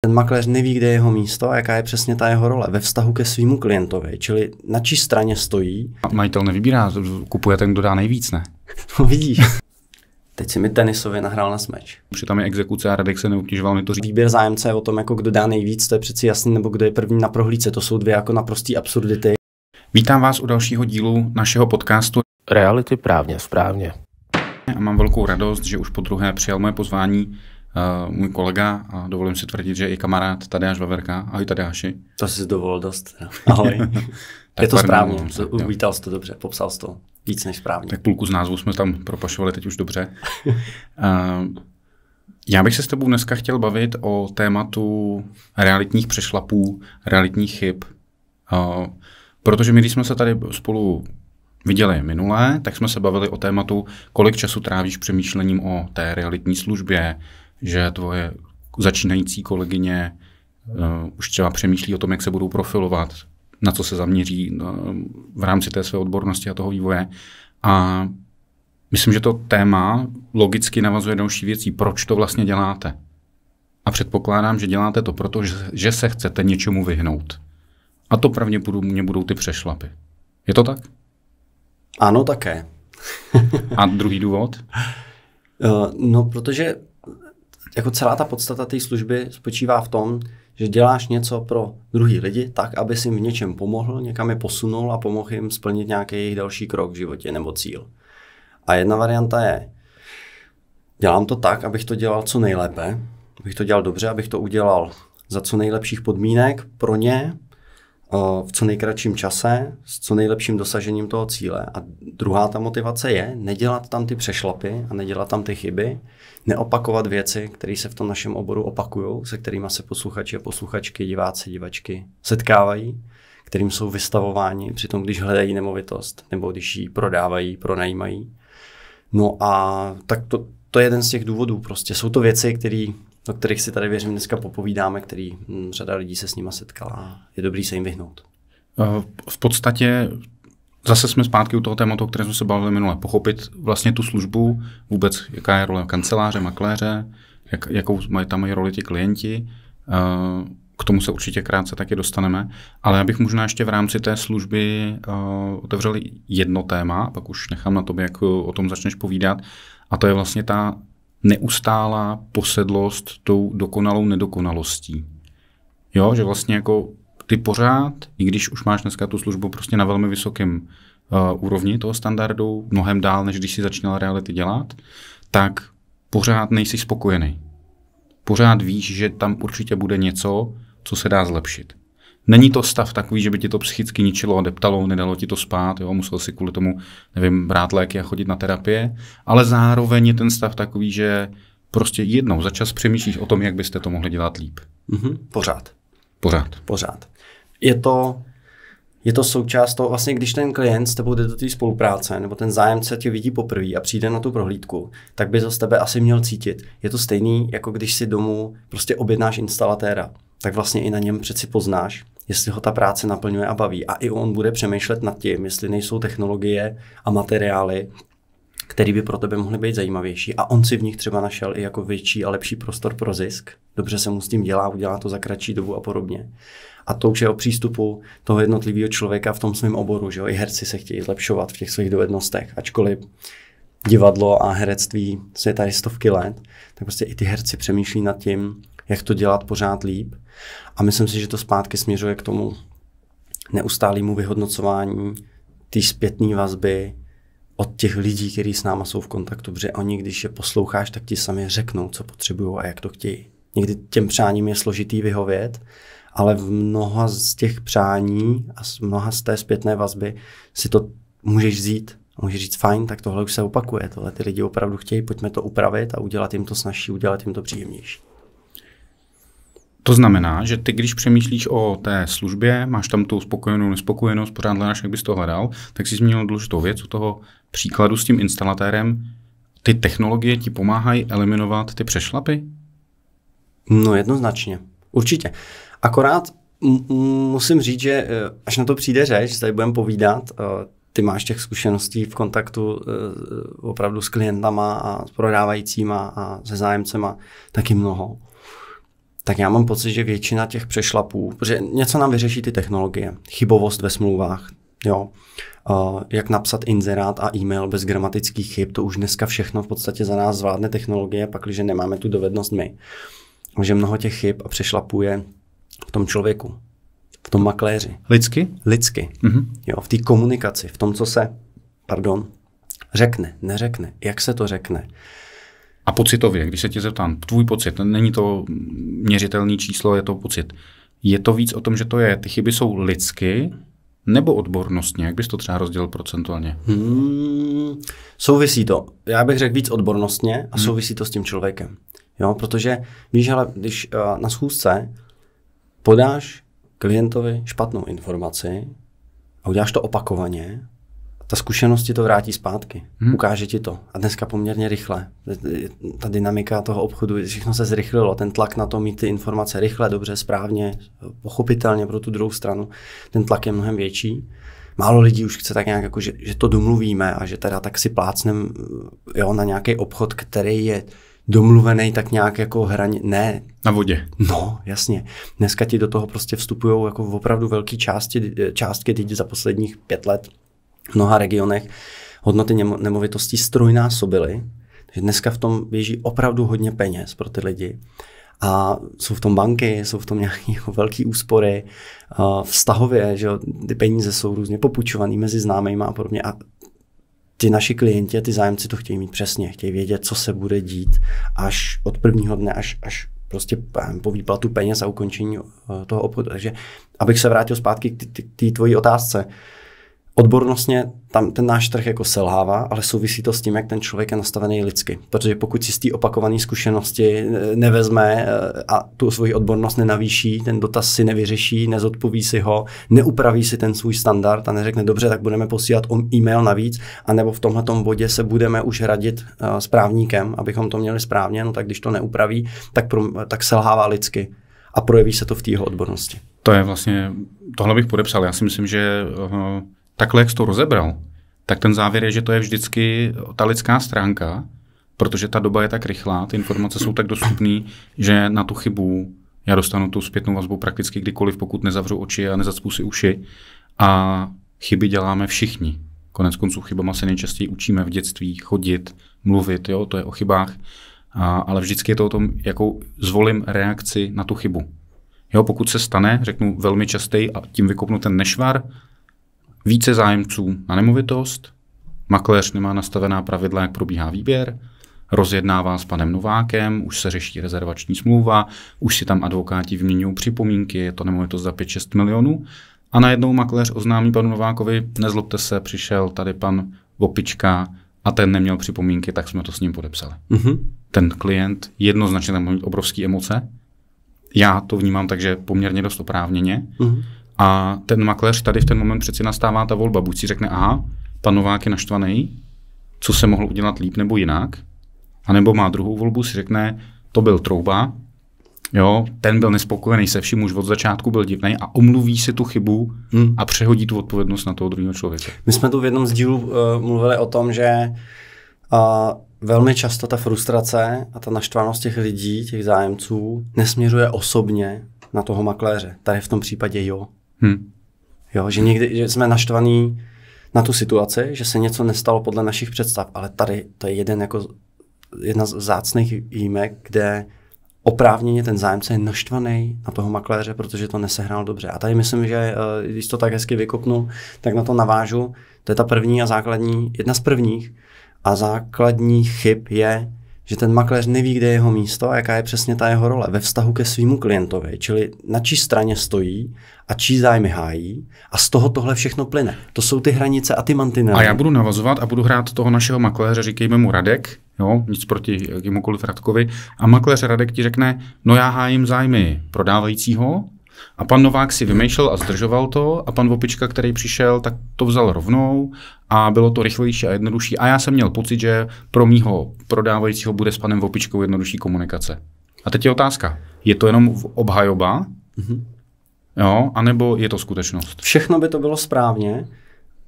Ten makléř neví, kde je jeho místo a jaká je přesně ta jeho role ve vztahu ke svýmu klientovi, čili na čí straně stojí. A majitel nevybírá, kupuje ten, kdo dá nejvíc, ne? No vidíš. Teď si mi tenisově nahrál na smeč. Protože tam je exekuce a Radek se neobtěžoval mi to říct. Výběr zájemce je o tom, jako kdo dá nejvíc, to je přeci jasný, nebo kdo je první na prohlídce. To jsou dvě jako naprostý absurdity. Vítám vás u dalšího dílu našeho podcastu Reality právně správně. A mám velkou radost, že už podruhé přijal moje pozvání můj kolega a dovolím si tvrdit, že i kamarád Tadeáš Veverka. Ahoj Tadeáši. To jsi dovolil dost. Ahoj. Je to správně, uvítal jsi to dobře, popsal jsi to víc než správně. Tak půlku z názvu jsme tam propašovali teď už dobře. Já bych se s tebou dneska chtěl bavit o tématu realitních přešlapů, realitních chyb. Protože my, když jsme se tady spolu viděli minule, tak jsme se bavili o tématu, kolik času trávíš přemýšlením o té realitní službě, že tvoje začínající kolegyně už třeba přemýšlí o tom, jak se budou profilovat, na co se zaměří v rámci té své odbornosti a toho vývoje. A myslím, že to téma logicky navazuje další věcí, proč to vlastně děláte. A předpokládám, že děláte to proto, že se chcete něčemu vyhnout. A to pravděpodobně budou ty přešlapy. Je to tak? Ano, také. A druhý důvod? No, protože jako celá ta podstata té služby spočívá v tom, že děláš něco pro druhý lidi tak, aby si v něčem pomohl, někam je posunul a pomohl jim splnit nějaký jejich další krok v životě nebo cíl. A jedna varianta je, dělám to tak, abych to dělal co nejlépe, abych to dělal dobře, abych to udělal za co nejlepších podmínek pro ně, v co nejkratším čase, s co nejlepším dosažením toho cíle. A druhá ta motivace je nedělat tam ty přešlapy a nedělat tam ty chyby, neopakovat věci, které se v tom našem oboru opakují, se kterými se posluchači a posluchačky, diváci, divačky setkávají, kterým jsou vystavováni při tom, když hledají nemovitost nebo když ji prodávají, pronajímají. No a tak to je jeden z těch důvodů. Prostě jsou to věci, o kterých si tady věřím dneska popovídáme, který řada lidí se s nima setkala. Je dobrý se jim vyhnout. V podstatě zase jsme zpátky u toho tématu, o kterém jsme se bavili minule. Pochopit vlastně tu službu, vůbec jaká je role kanceláře, makléře, jakou tam mají roli ti klienti. K tomu se určitě krátce taky dostaneme. Ale já bych možná ještě v rámci té služby otevřel jedno téma, pak už nechám na tobě, jak o tom začneš povídat. A to je vlastně ta neustálá posedlost tou dokonalou nedokonalostí. Jo, že vlastně jako ty pořád, i když už máš dneska tu službu prostě na velmi vysokém úrovni toho standardu, mnohem dál, než když si začínal reality dělat, tak pořád nejsi spokojený. Pořád víš, že tam určitě bude něco, co se dá zlepšit. Není to stav takový, že by ti to psychicky ničilo a deptalo, nedalo ti to spát, jo, musel si kvůli tomu, nevím, brát léky a chodit na terapie, ale zároveň je ten stav takový, že prostě jednou za čas přemýšlíš o tom, jak byste to mohli dělat líp. Pořád. Je to součást toho, vlastně když ten klient s tebou jde do té spolupráce, nebo ten zájemce tě vidí poprvé a přijde na tu prohlídku, tak by to z tebe asi měl cítit. Je to stejný, jako když si domů prostě objednáš instalatéra, tak vlastně i na něm přeci poznáš, jestli ho ta práce naplňuje a baví. A i on bude přemýšlet nad tím, jestli nejsou technologie a materiály, které by pro tebe mohly být zajímavější. A on si v nich třeba našel i jako větší a lepší prostor pro zisk. Dobře se mu s tím dělá, udělá to za kratší dobu a podobně. A to už je o přístupu toho jednotlivého člověka v tom svém oboru, že jo? I herci se chtějí zlepšovat v těch svých dovednostech, ačkoliv divadlo a herectví je tady stovky let, tak prostě i ty herci přemýšlí nad tím, jak to dělat pořád líp. A myslím si, že to zpátky směřuje k tomu neustálému vyhodnocování té zpětné vazby od těch lidí, kteří s náma jsou v kontaktu, protože oni, když je posloucháš, tak ti sami řeknou, co potřebují a jak to chtějí. Někdy těm přáním je složitý vyhovět, ale v mnoha z těch přání a mnoha z té zpětné vazby si to můžeš vzít a můžeš říct, fajn, tak tohle už se opakuje, tohle ty lidi opravdu chtějí, pojďme to upravit a udělat jim to snazší, udělat jim to příjemnější. To znamená, že ty, když přemýšlíš o té službě, máš tam tu spokojenou, nespokojenost, pořád hledáš, jak bys to hledal, tak jsi zmínil důležitou věc u toho příkladu s tím instalatérem. Ty technologie ti pomáhají eliminovat ty přešlapy? No jednoznačně, určitě. Akorát musím říct, že až na to přijde řeč, tady budeme povídat, ty máš těch zkušeností v kontaktu opravdu s klientama a s prodávajícíma a se zájemcema taky mnoho. tak já mám pocit, že většina těch přešlapů, protože něco nám vyřeší ty technologie, chybovost ve smlouvách, jo, jak napsat inzerát a e-mail bez gramatických chyb, to už dneska všechno v podstatě za nás zvládne technologie, pakliže nemáme tu dovednost my. Takže mnoho těch chyb a přešlapů je v tom člověku, v tom makléři. Lidsky? Lidsky. Jo, v té komunikaci, v tom, co se, řekne, neřekne, jak se to řekne. A pocitově, když se tě zeptám, tvůj pocit, není to měřitelný číslo, je to pocit. Je to víc o tom, že to je, ty chyby jsou lidsky, nebo odbornostně? Jak bys to třeba rozdělil procentuálně? Souvisí to. Já bych řekl víc odbornostně a souvisí to s tím člověkem. Jo, protože víš, ale když na schůzce podáš klientovi špatnou informaci a uděláš to opakovaně, ta zkušenost ti to vrátí zpátky. Ukáže ti to. A dneska poměrně rychle. Ta dynamika toho obchodu, všechno se zrychlilo. Ten tlak na to mít ty informace rychle, dobře, správně, pochopitelně pro tu druhou stranu. Ten tlak je mnohem větší. Málo lidí už chce tak nějak, jako, že to domluvíme a že teda tak si plácnem na nějaký obchod, který je domluvený tak nějak jako hraně. Ne. Na vodě. No, jasně. Dneska ti do toho prostě vstupují jako opravdu velké částky teď za posledních 5 let. V mnoha regionech hodnoty nemovitostí strojnásobily, takže dneska v tom běží opravdu hodně peněz pro ty lidi. A jsou v tom banky, jsou v tom nějaké jako velké úspory, vztahově, že ty peníze jsou různě popůjčované mezi známejma a podobně. A ty naši klienti, ty zájemci to chtějí mít přesně, chtějí vědět, co se bude dít až od prvního dne, až prostě po výplatu peněz a ukončení toho obchodu. Takže abych se vrátil zpátky k té tvojí otázce, odbornostně tam ten náš trh jako selhává, ale souvisí to s tím, jak ten člověk je nastavený lidsky. Protože pokud si z té opakované zkušenosti nevezme a tu svoji odbornost nenavýší, ten dotaz si nevyřeší, nezodpoví si ho, neupraví si ten svůj standard a neřekne dobře, tak budeme posílat e-mail navíc, anebo v tomhletom bodě se budeme už radit s právníkem, abychom to měli správně, no tak když to neupraví, tak selhává lidsky a projeví se to v té jeho odbornosti. To je vlastně, tohle bych podepsal. Já si myslím, že takhle, jak jsi to rozebral, tak ten závěr je, že to je vždycky ta lidská stránka, protože ta doba je tak rychlá, ty informace jsou tak dostupné, že na tu chybu já dostanu tu zpětnou vazbu prakticky kdykoliv, pokud nezavřu oči a nezacpu si uši. A chyby děláme všichni. Konec konců chybama se nejčastěji učíme v dětství, chodit, mluvit, jo, to je o chybách, ale vždycky je to o tom, jakou zvolím reakci na tu chybu. Jo, pokud se stane, řeknu velmi častěji a tím vykopnu ten nešvar, více zájemců na nemovitost, makléř nemá nastavená pravidla, jak probíhá výběr, rozjednává s panem Novákem, už se řeší rezervační smlouva, už si tam advokáti vyměňují připomínky, je to nemovitost za 5-6 milionů a najednou makléř oznámí panu Novákovi, nezlobte se, přišel tady pan Vopička a ten neměl připomínky, tak jsme to s ním podepsali. Ten klient jednoznačně tam má obrovské emoce, já to vnímám takže poměrně dost oprávněně. A ten makléř tady v ten moment přeci nastává ta volba. Buď si řekne, aha, pan Novák je naštvaný, co se mohl udělat líp nebo jinak, anebo má druhou volbu, si řekne, to byl trouba, jo, ten byl nespokojený se vším, už od začátku byl divnej a omluví si tu chybu a přehodí tu odpovědnost na toho druhého člověka. My jsme tu v jednom z dílů mluvili o tom, že velmi často ta frustrace a ta naštvanost těch lidí, těch zájemců, nesměřuje osobně na toho makléře. Tady v tom případě jo. Jo, že někdy že jsme naštvaní na tu situaci, že se něco nestalo podle našich představ, ale tady to je jedna z vzácných výjimek, kde oprávněně ten zájemce je naštvaný na toho makléře, protože to nesehrál dobře. A tady myslím, že když to tak hezky vykopnu, tak na to navážu. To je ta první a základní, jedna z prvních a základních chyb je, že ten makléř neví, kde je jeho místo a jaká je přesně ta jeho role ve vztahu ke svému klientovi, čili na čí straně stojí a čí zájmy hájí a z toho tohle všechno plyne. To jsou ty hranice a ty mantinely. A já budu navazovat a budu hrát toho našeho makléře, říkejme mu Radek, jo, nic proti jakémukoliv Radkovi, a makléř Radek ti řekne, no já hájím zájmy prodávajícího, a pan Novák si vymýšlel a zdržoval to a pan Vopička, který přišel, tak to vzal rovnou a bylo to rychlejší a jednodušší. A já jsem měl pocit, že pro mýho prodávajícího bude s panem Vopičkou jednodušší komunikace. A teď je otázka, je to jenom obhajoba, jo, anebo je to skutečnost? Všechno by to bylo správně,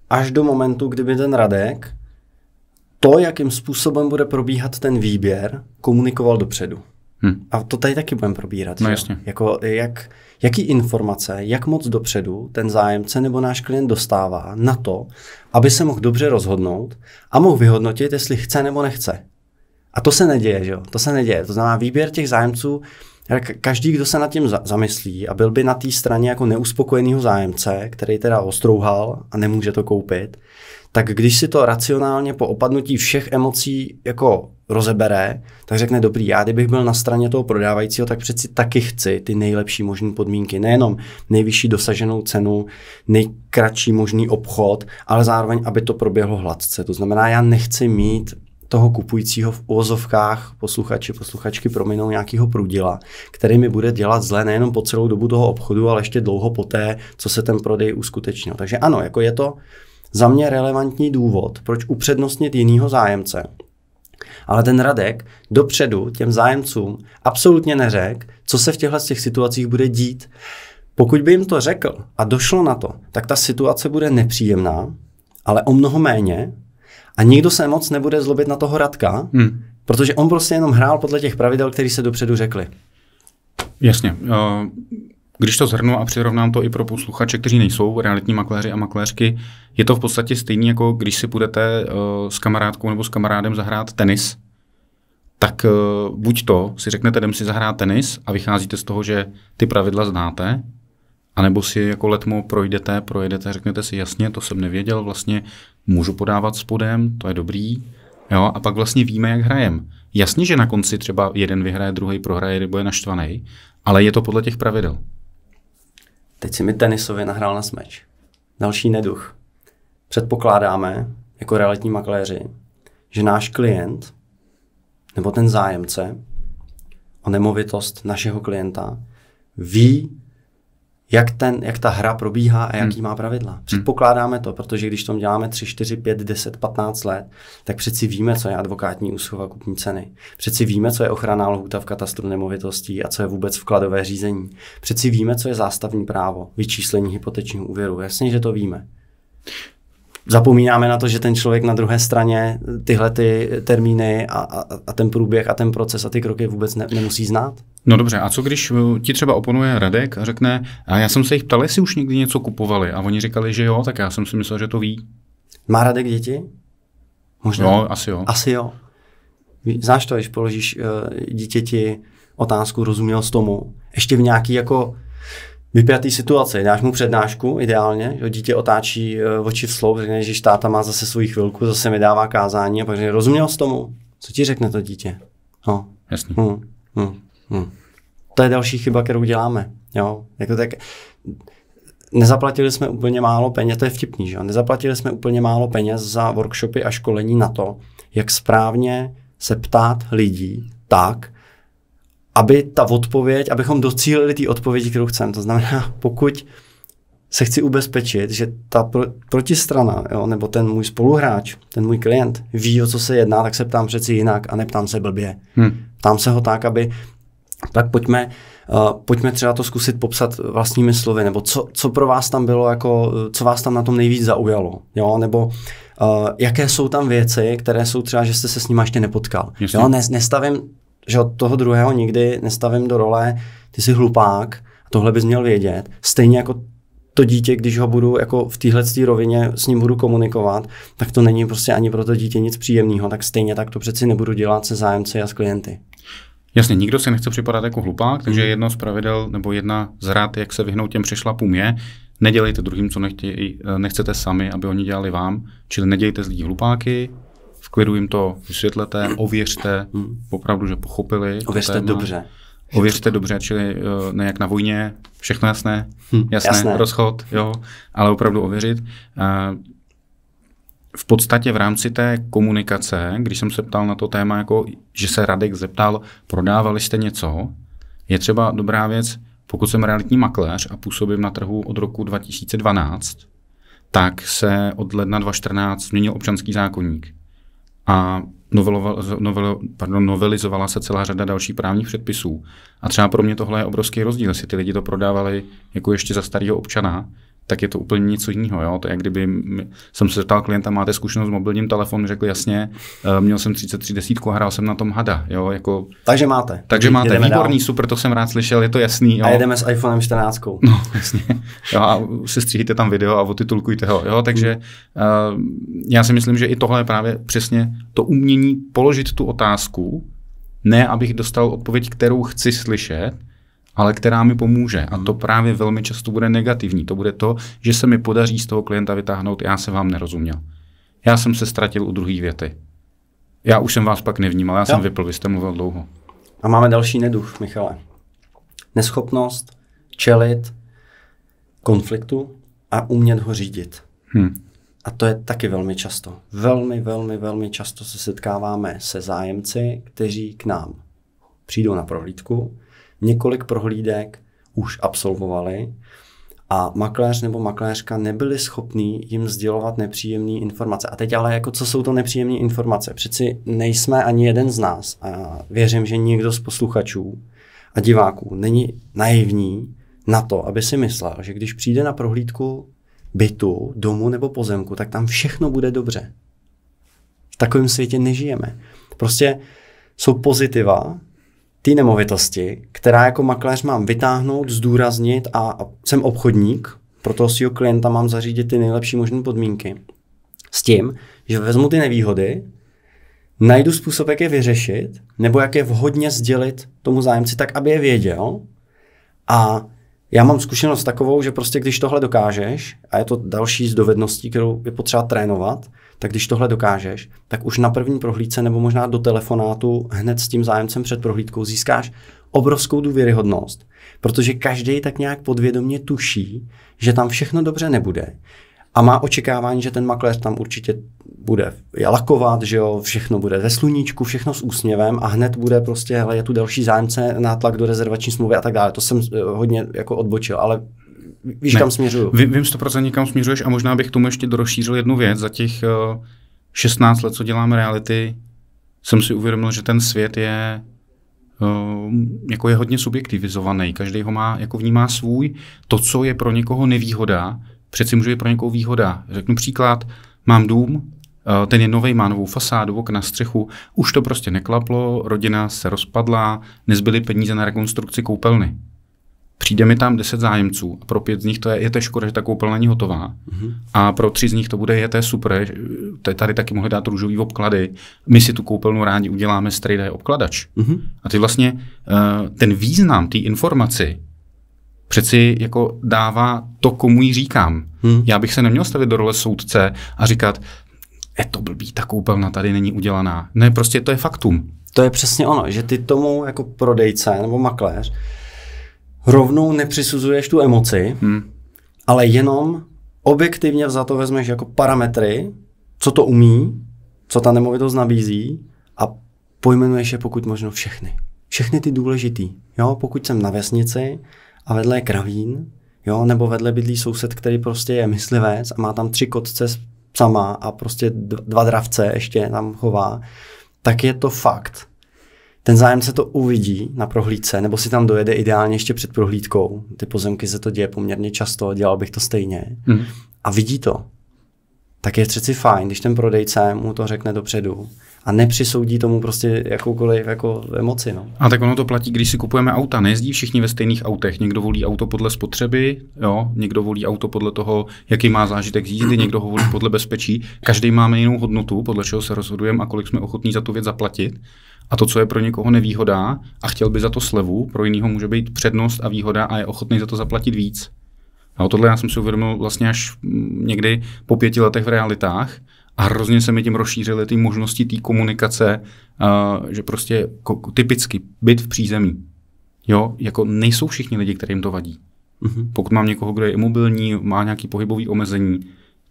až do momentu, kdyby ten Radek to, jakým způsobem bude probíhat ten výběr, komunikoval dopředu. A to tady taky budeme probírat. No jasně. Jako, jaký informace, jak moc dopředu ten zájemce nebo náš klient dostává na to, aby se mohl dobře rozhodnout a mohl vyhodnotit, jestli chce nebo nechce. A to se neděje, že jo? To se neděje. To znamená výběr těch zájemců, každý, kdo se nad tím zamyslí a byl by na té straně jako neuspokojenýho zájemce, který teda ostrouhal a nemůže to koupit, tak když si to racionálně po opadnutí všech emocí jako rozebere, tak řekne dobrý, já kdybych byl na straně toho prodávajícího, tak přeci taky chci ty nejlepší možné podmínky. Nejenom nejvyšší dosaženou cenu, nejkratší možný obchod, ale zároveň, aby to proběhlo hladce. To znamená, já nechci mít toho kupujícího v uvozovkách, posluchačky prominou nějakého prudila, který mi bude dělat zle nejenom po celou dobu toho obchodu, ale ještě dlouho poté, co se ten prodej uskutečnil. Takže ano, jako je to za mě relevantní důvod, proč upřednostnit jinýho zájemce. Ale ten Radek dopředu těm zájemcům absolutně neřekl, co se v těchto situacích bude dít. Pokud by jim to řekl a došlo na to, tak ta situace bude nepříjemná, ale o mnoho méně a nikdo se moc nebude zlobit na toho Radka, protože on prostě jenom hrál podle těch pravidel, které se dopředu řekli. Jasně. Když to shrnu a přirovnám to i pro posluchače, kteří nejsou realitní makléři a makléřky, je to v podstatě stejný, jako když si půjdete s kamarádkou nebo s kamarádem zahrát tenis, tak buď to si řeknete, jdem si zahrát tenis a vycházíte z toho, že ty pravidla znáte, anebo si jako letmo projedete, řeknete si jasně, to jsem nevěděl, vlastně můžu podávat spodem, to je dobrý, jo, a pak vlastně víme, jak hrajem. Jasně, že na konci třeba jeden vyhraje, druhý prohraje, nebo je naštvaný, ale je to podle těch pravidel. Teď si mi tenisově nahrál na smeč. Další neduch. Předpokládáme, jako realitní makléři, že náš klient nebo ten zájemce o nemovitost našeho klienta ví, jak ta hra probíhá a jaký má pravidla. Předpokládáme to, protože když tom děláme 3, 4, 5, 10, 15 let, tak přeci víme, co je advokátní úschova kupní ceny. Přeci víme, co je ochranná lhůta v katastru nemovitostí a co je vůbec vkladové řízení. Přeci víme, co je zástavní právo, vyčíslení hypotečního úvěru. Jasně, že to víme. Zapomínáme na to, že ten člověk na druhé straně tyhle ty termíny a ten průběh a ten proces a ty kroky vůbec nemusí znát? No dobře, a co když ti třeba oponuje Radek a řekne, a já jsem se jich ptal, jestli už někdy něco kupovali a oni říkali, že jo, tak já jsem si myslel, že to ví. Má Radek děti? Možná. No, asi jo. Asi jo. Znáš to, když položíš dítěti otázku, rozuměl jsi tomu? Ještě v nějaký jako vypjatý situaci. Dáš mu přednášku, ideálně, že dítě otáčí oči v sloup, řekne, že táta má zase svou chvilku, zase mi dává kázání a pak řekne, rozuměl jsi tomu? Co ti řekne to dítě? No. Jasně. To je další chyba, kterou děláme. Jo? Jako tak, nezaplatili jsme úplně málo peněz, to je vtipný, že? Nezaplatili jsme úplně málo peněz za workshopy a školení na to, jak správně se ptát lidí tak, aby ta odpověď, abychom docílili té odpovědi, kterou chceme. To znamená, pokud se chci ubezpečit, že ta protistrana, jo, nebo ten můj spoluhráč, ten můj klient ví, o co se jedná, tak se ptám přeci jinak a neptám se blbě. Ptám se ho tak, aby tak pojďme třeba to zkusit popsat vlastními slovy, nebo co pro vás tam bylo, jako, co vás tam na tom nejvíc zaujalo, jo, nebo jaké jsou tam věci, které jsou třeba, že jste se s nimi ještě nepotkal. Jo, nestavím, že od toho druhého nikdy nestavím do role, ty jsi hlupák, tohle bys měl vědět. Stejně jako to dítě, když ho budu jako v téhletý rovině s ním budu komunikovat, tak to není prostě ani pro to dítě nic příjemného, tak stejně tak to přeci nebudu dělat se zájemci a s klienty. Jasně, nikdo si nechce připadat jako hlupák, takže jedno z pravidel nebo jedna z rád, jak se vyhnout těm přešlapům je, nedělejte druhým, co nechcete sami, aby oni dělali vám, čili nedělejte z lidí hlupáky, v klidu jim to vysvětlete, ověřte, opravdu, že pochopili. Ověřte dobře. Ověřte dobře, čili ne jak na vojně, všechno jasné, jasné. Rozchod, jo, ale opravdu ověřit. V podstatě v rámci té komunikace, když jsem se ptal na to téma, jako, že se Radek zeptal, prodávali jste něco, je třeba dobrá věc, pokud jsem realitní makléř a působím na trhu od roku 2012, tak se od ledna 2014 změnil občanský zákoník a novelizovala se celá řada dalších právních předpisů. A třeba pro mě tohle je obrovský rozdíl, jestli ty lidi to prodávali jako ještě za starého občana, tak je to úplně něco jiného. Jo? To je, jak kdyby jsem se zeptal klienta, máte zkušenost s mobilním telefonem, řekl jasně, měl jsem 3310 a hrál jsem na tom hada. Jo? Jako, takže máte. Výborný, super, to jsem rád slyšel, je to jasný. Jo? A jedeme s iPhonem 14. No, jasně. Jo, a sestříhejte tam video a otitulkujte ho. Jo? Takže já si myslím, že i tohle je právě přesně to umění položit tu otázku, ne abych dostal odpověď, kterou chci slyšet, ale která mi pomůže. A to právě velmi často bude negativní. To bude to, že se mi podaří z toho klienta vytáhnout, já jsem vám nerozuměl. Já jsem se ztratil u druhé věty. Já už jsem vás pak nevnímal, já jsem vypl, vy jste mluvil dlouho. A máme další neduh, Michale. Neschopnost čelit konfliktu a umět ho řídit. A to je taky velmi často. Velmi často se setkáváme se zájemci, kteří k nám přijdou na prohlídku, několik prohlídek už absolvovali a makléř nebo makléřka nebyli schopní jim sdělovat nepříjemné informace. A teď ale jako co jsou to nepříjemné informace? Přeci nejsme ani jeden z nás a věřím, že nikdo z posluchačů a diváků není naivní na to, aby si myslel, že když přijde na prohlídku bytu, domu nebo pozemku, tak tam všechno bude dobře. V takovém světě nežijeme. Prostě jsou pozitiva ty nemovitosti, která jako makléř mám vytáhnout, zdůraznit a jsem obchodník, pro toho svého klienta mám zařídit ty nejlepší možné podmínky. S tím, že vezmu ty nevýhody, najdu způsob, jak je vyřešit, nebo jak je vhodně sdělit tomu zájemci tak, aby je věděl. A já mám zkušenost takovou, že prostě když tohle dokážeš, a je to další z dovedností, kterou je potřeba trénovat, tak když tohle dokážeš, tak už na první prohlídce nebo možná do telefonátu hned s tím zájemcem před prohlídkou získáš obrovskou důvěryhodnost, protože každý tak nějak podvědomě tuší, že tam všechno dobře nebude a má očekávání, že ten makléř tam určitě bude lakovat, že jo, všechno bude ve sluníčku, všechno s úsměvem a hned bude prostě, hele, je tu další zájemce, nátlak do rezervační smlouvy a tak dále. To jsem hodně jako odbočil, ale víš, kam směřuju. Vím 100% kam směřuješ a možná bych tomu ještě rozšířil jednu věc. Za těch 16 let, co dělám reality, jsem si uvědomil, že ten svět je jako je hodně subjektivizovaný. Každý ho má, jako vnímá svůj. To, co je pro někoho nevýhoda, přeci může být pro někoho výhoda. Řeknu příklad, mám dům, ten je novej, má novou fasádu, okna, střechu, už to prostě neklaplo, rodina se rozpadla, nezbyly peníze na rekonstrukci koupelny. Přijde mi tam 10 zájemců a pro 5 z nich je to škoda, že ta koupelna není hotová. A pro 3 z nich to bude, to je super, tady taky mohli dát růžový obklady, my si tu koupelnu rádi uděláme, strejda je obkladač. A ty vlastně ten význam té informaci přeci jako dává to, komu ji říkám. Já bych se neměl stavit do role soudce a říkat, je to blbý, ta koupelna tady není udělaná. Ne, prostě to je faktum. To je přesně ono, že ty tomu jako prodejce nebo makléř rovnou nepřisuzuješ tu emoci, ale jenom objektivně vzato vezmeš jako parametry, co to umí, co ta nemovitost nabízí a pojmenuješ je pokud možno všechny. Všechny ty důležitý. Jo? Pokud jsem na vesnici a vedle je kravín, jo? Nebo vedle bydlí soused, který prostě je myslivec a má tam 3 kotce s psama a prostě 2 dravce ještě tam chová, tak je to fakt. Ten zájemce to uvidí na prohlídce, nebo si tam dojede ideálně ještě před prohlídkou. Ty pozemky se to děje poměrně často, dělal bych to stejně. A vidí to. Tak je přeci fajn, když ten prodejce mu to řekne dopředu a nepřisoudí tomu prostě jakoukoliv jako emoci. No. A tak ono to platí, když si kupujeme auta. Nejezdí všichni ve stejných autech. Někdo volí auto podle spotřeby, jo? Někdo volí auto podle toho, jaký má zážitek z jízdy, někdo ho volí podle bezpečí. Každý máme jinou hodnotu, podle čeho se rozhodujeme a kolik jsme ochotní za tu věc zaplatit. A to, co je pro někoho nevýhoda a chtěl by za to slevu, pro jiného může být přednost a výhoda a je ochotný za to zaplatit víc. A tohle já jsem si uvědomil vlastně až někdy po 5 letech v realitách a hrozně se mi tím rozšířily ty možnosti té komunikace, že prostě typicky byt v přízemí. Jo, jako nejsou všichni lidi, kterým to vadí. Pokud mám někoho, kdo je imobilní, má nějaký pohybový omezení,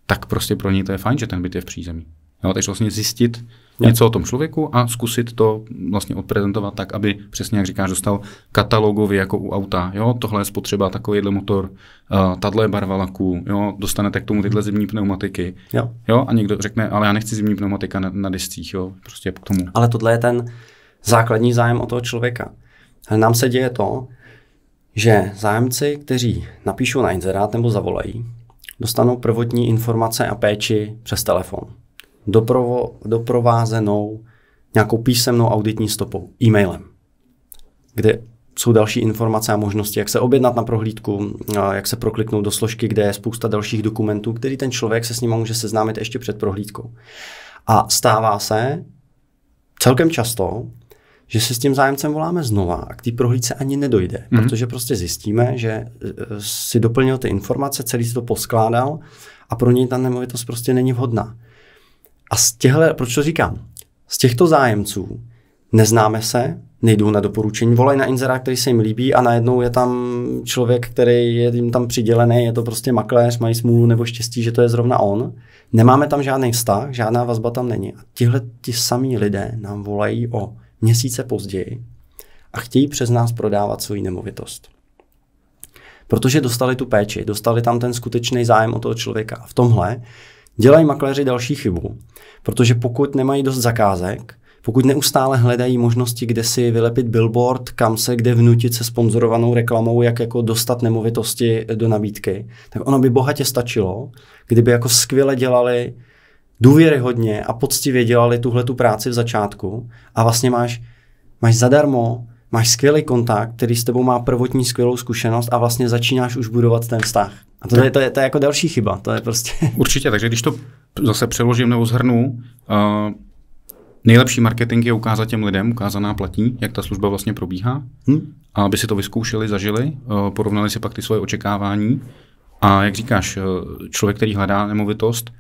tak prostě pro něj to je fajn, že ten byt je v přízemí. Jo, takže vlastně zjistit něco o tom člověku a zkusit to vlastně odprezentovat tak, aby přesně, jak říkáš, dostal katalogově jako u auta. Jo, tohle je spotřeba, takovýhle motor, tahle je barva laku, jo, dostanete k tomu tyhle zimní pneumatiky. Jo, a někdo řekne, ale já nechci zimní pneumatika na discích, jo, prostě k tomu. Ale tohle je ten základní zájem o toho člověka. Nám se děje to, že zájemci, kteří napíšou na inzerát nebo zavolají, dostanou prvotní informace a péči přes telefon. Doprovázenou nějakou písemnou auditní stopou, e-mailem, kde jsou další informace a možnosti, jak se objednat na prohlídku, jak se prokliknout do složky, kde je spousta dalších dokumentů, který ten člověk se s nimi může seznámit ještě před prohlídkou. A stává se celkem často, že si s tím zájemcem voláme znova a k té prohlídce ani nedojde, protože prostě zjistíme, že si doplnil ty informace, celý si to poskládal a pro něj ta nemovitost prostě není vhodná. A proč to říkám? Z těchto zájemců neznáme se, nejdou na doporučení, volají na inzerát, který se jim líbí a najednou je tam člověk, který je jim tam přidělený, je to prostě makléř, mají smůlu nebo štěstí, že to je zrovna on. Nemáme tam žádný vztah, žádná vazba tam není. A ti samí lidé nám volají o měsíce později a chtějí přes nás prodávat svou nemovitost. Protože dostali tu péči, dostali tam ten skutečný zájem o toho člověka. A v tomhle dělají makléři další chybu, protože pokud nemají dost zakázek, pokud neustále hledají možnosti, kde si vylepit billboard, kam se kde vnutit se sponzorovanou reklamou, jak jako dostat nemovitosti do nabídky, tak ono by bohatě stačilo, kdyby jako skvěle dělali, důvěryhodně a poctivě dělali tuhletu práci v začátku a vlastně máš zadarmo, máš skvělý kontakt, který s tebou má prvotní skvělou zkušenost a vlastně začínáš už budovat ten vztah. A to je jako další chyba, to je prostě... Určitě, takže když to zase přeložím nebo shrnu, nejlepší marketing je ukázat těm lidem, ukázaná platí, jak ta služba vlastně probíhá, a aby si to vyzkoušeli, zažili, porovnali si pak ty svoje očekávání a jak říkáš, člověk, který hledá nemovitost,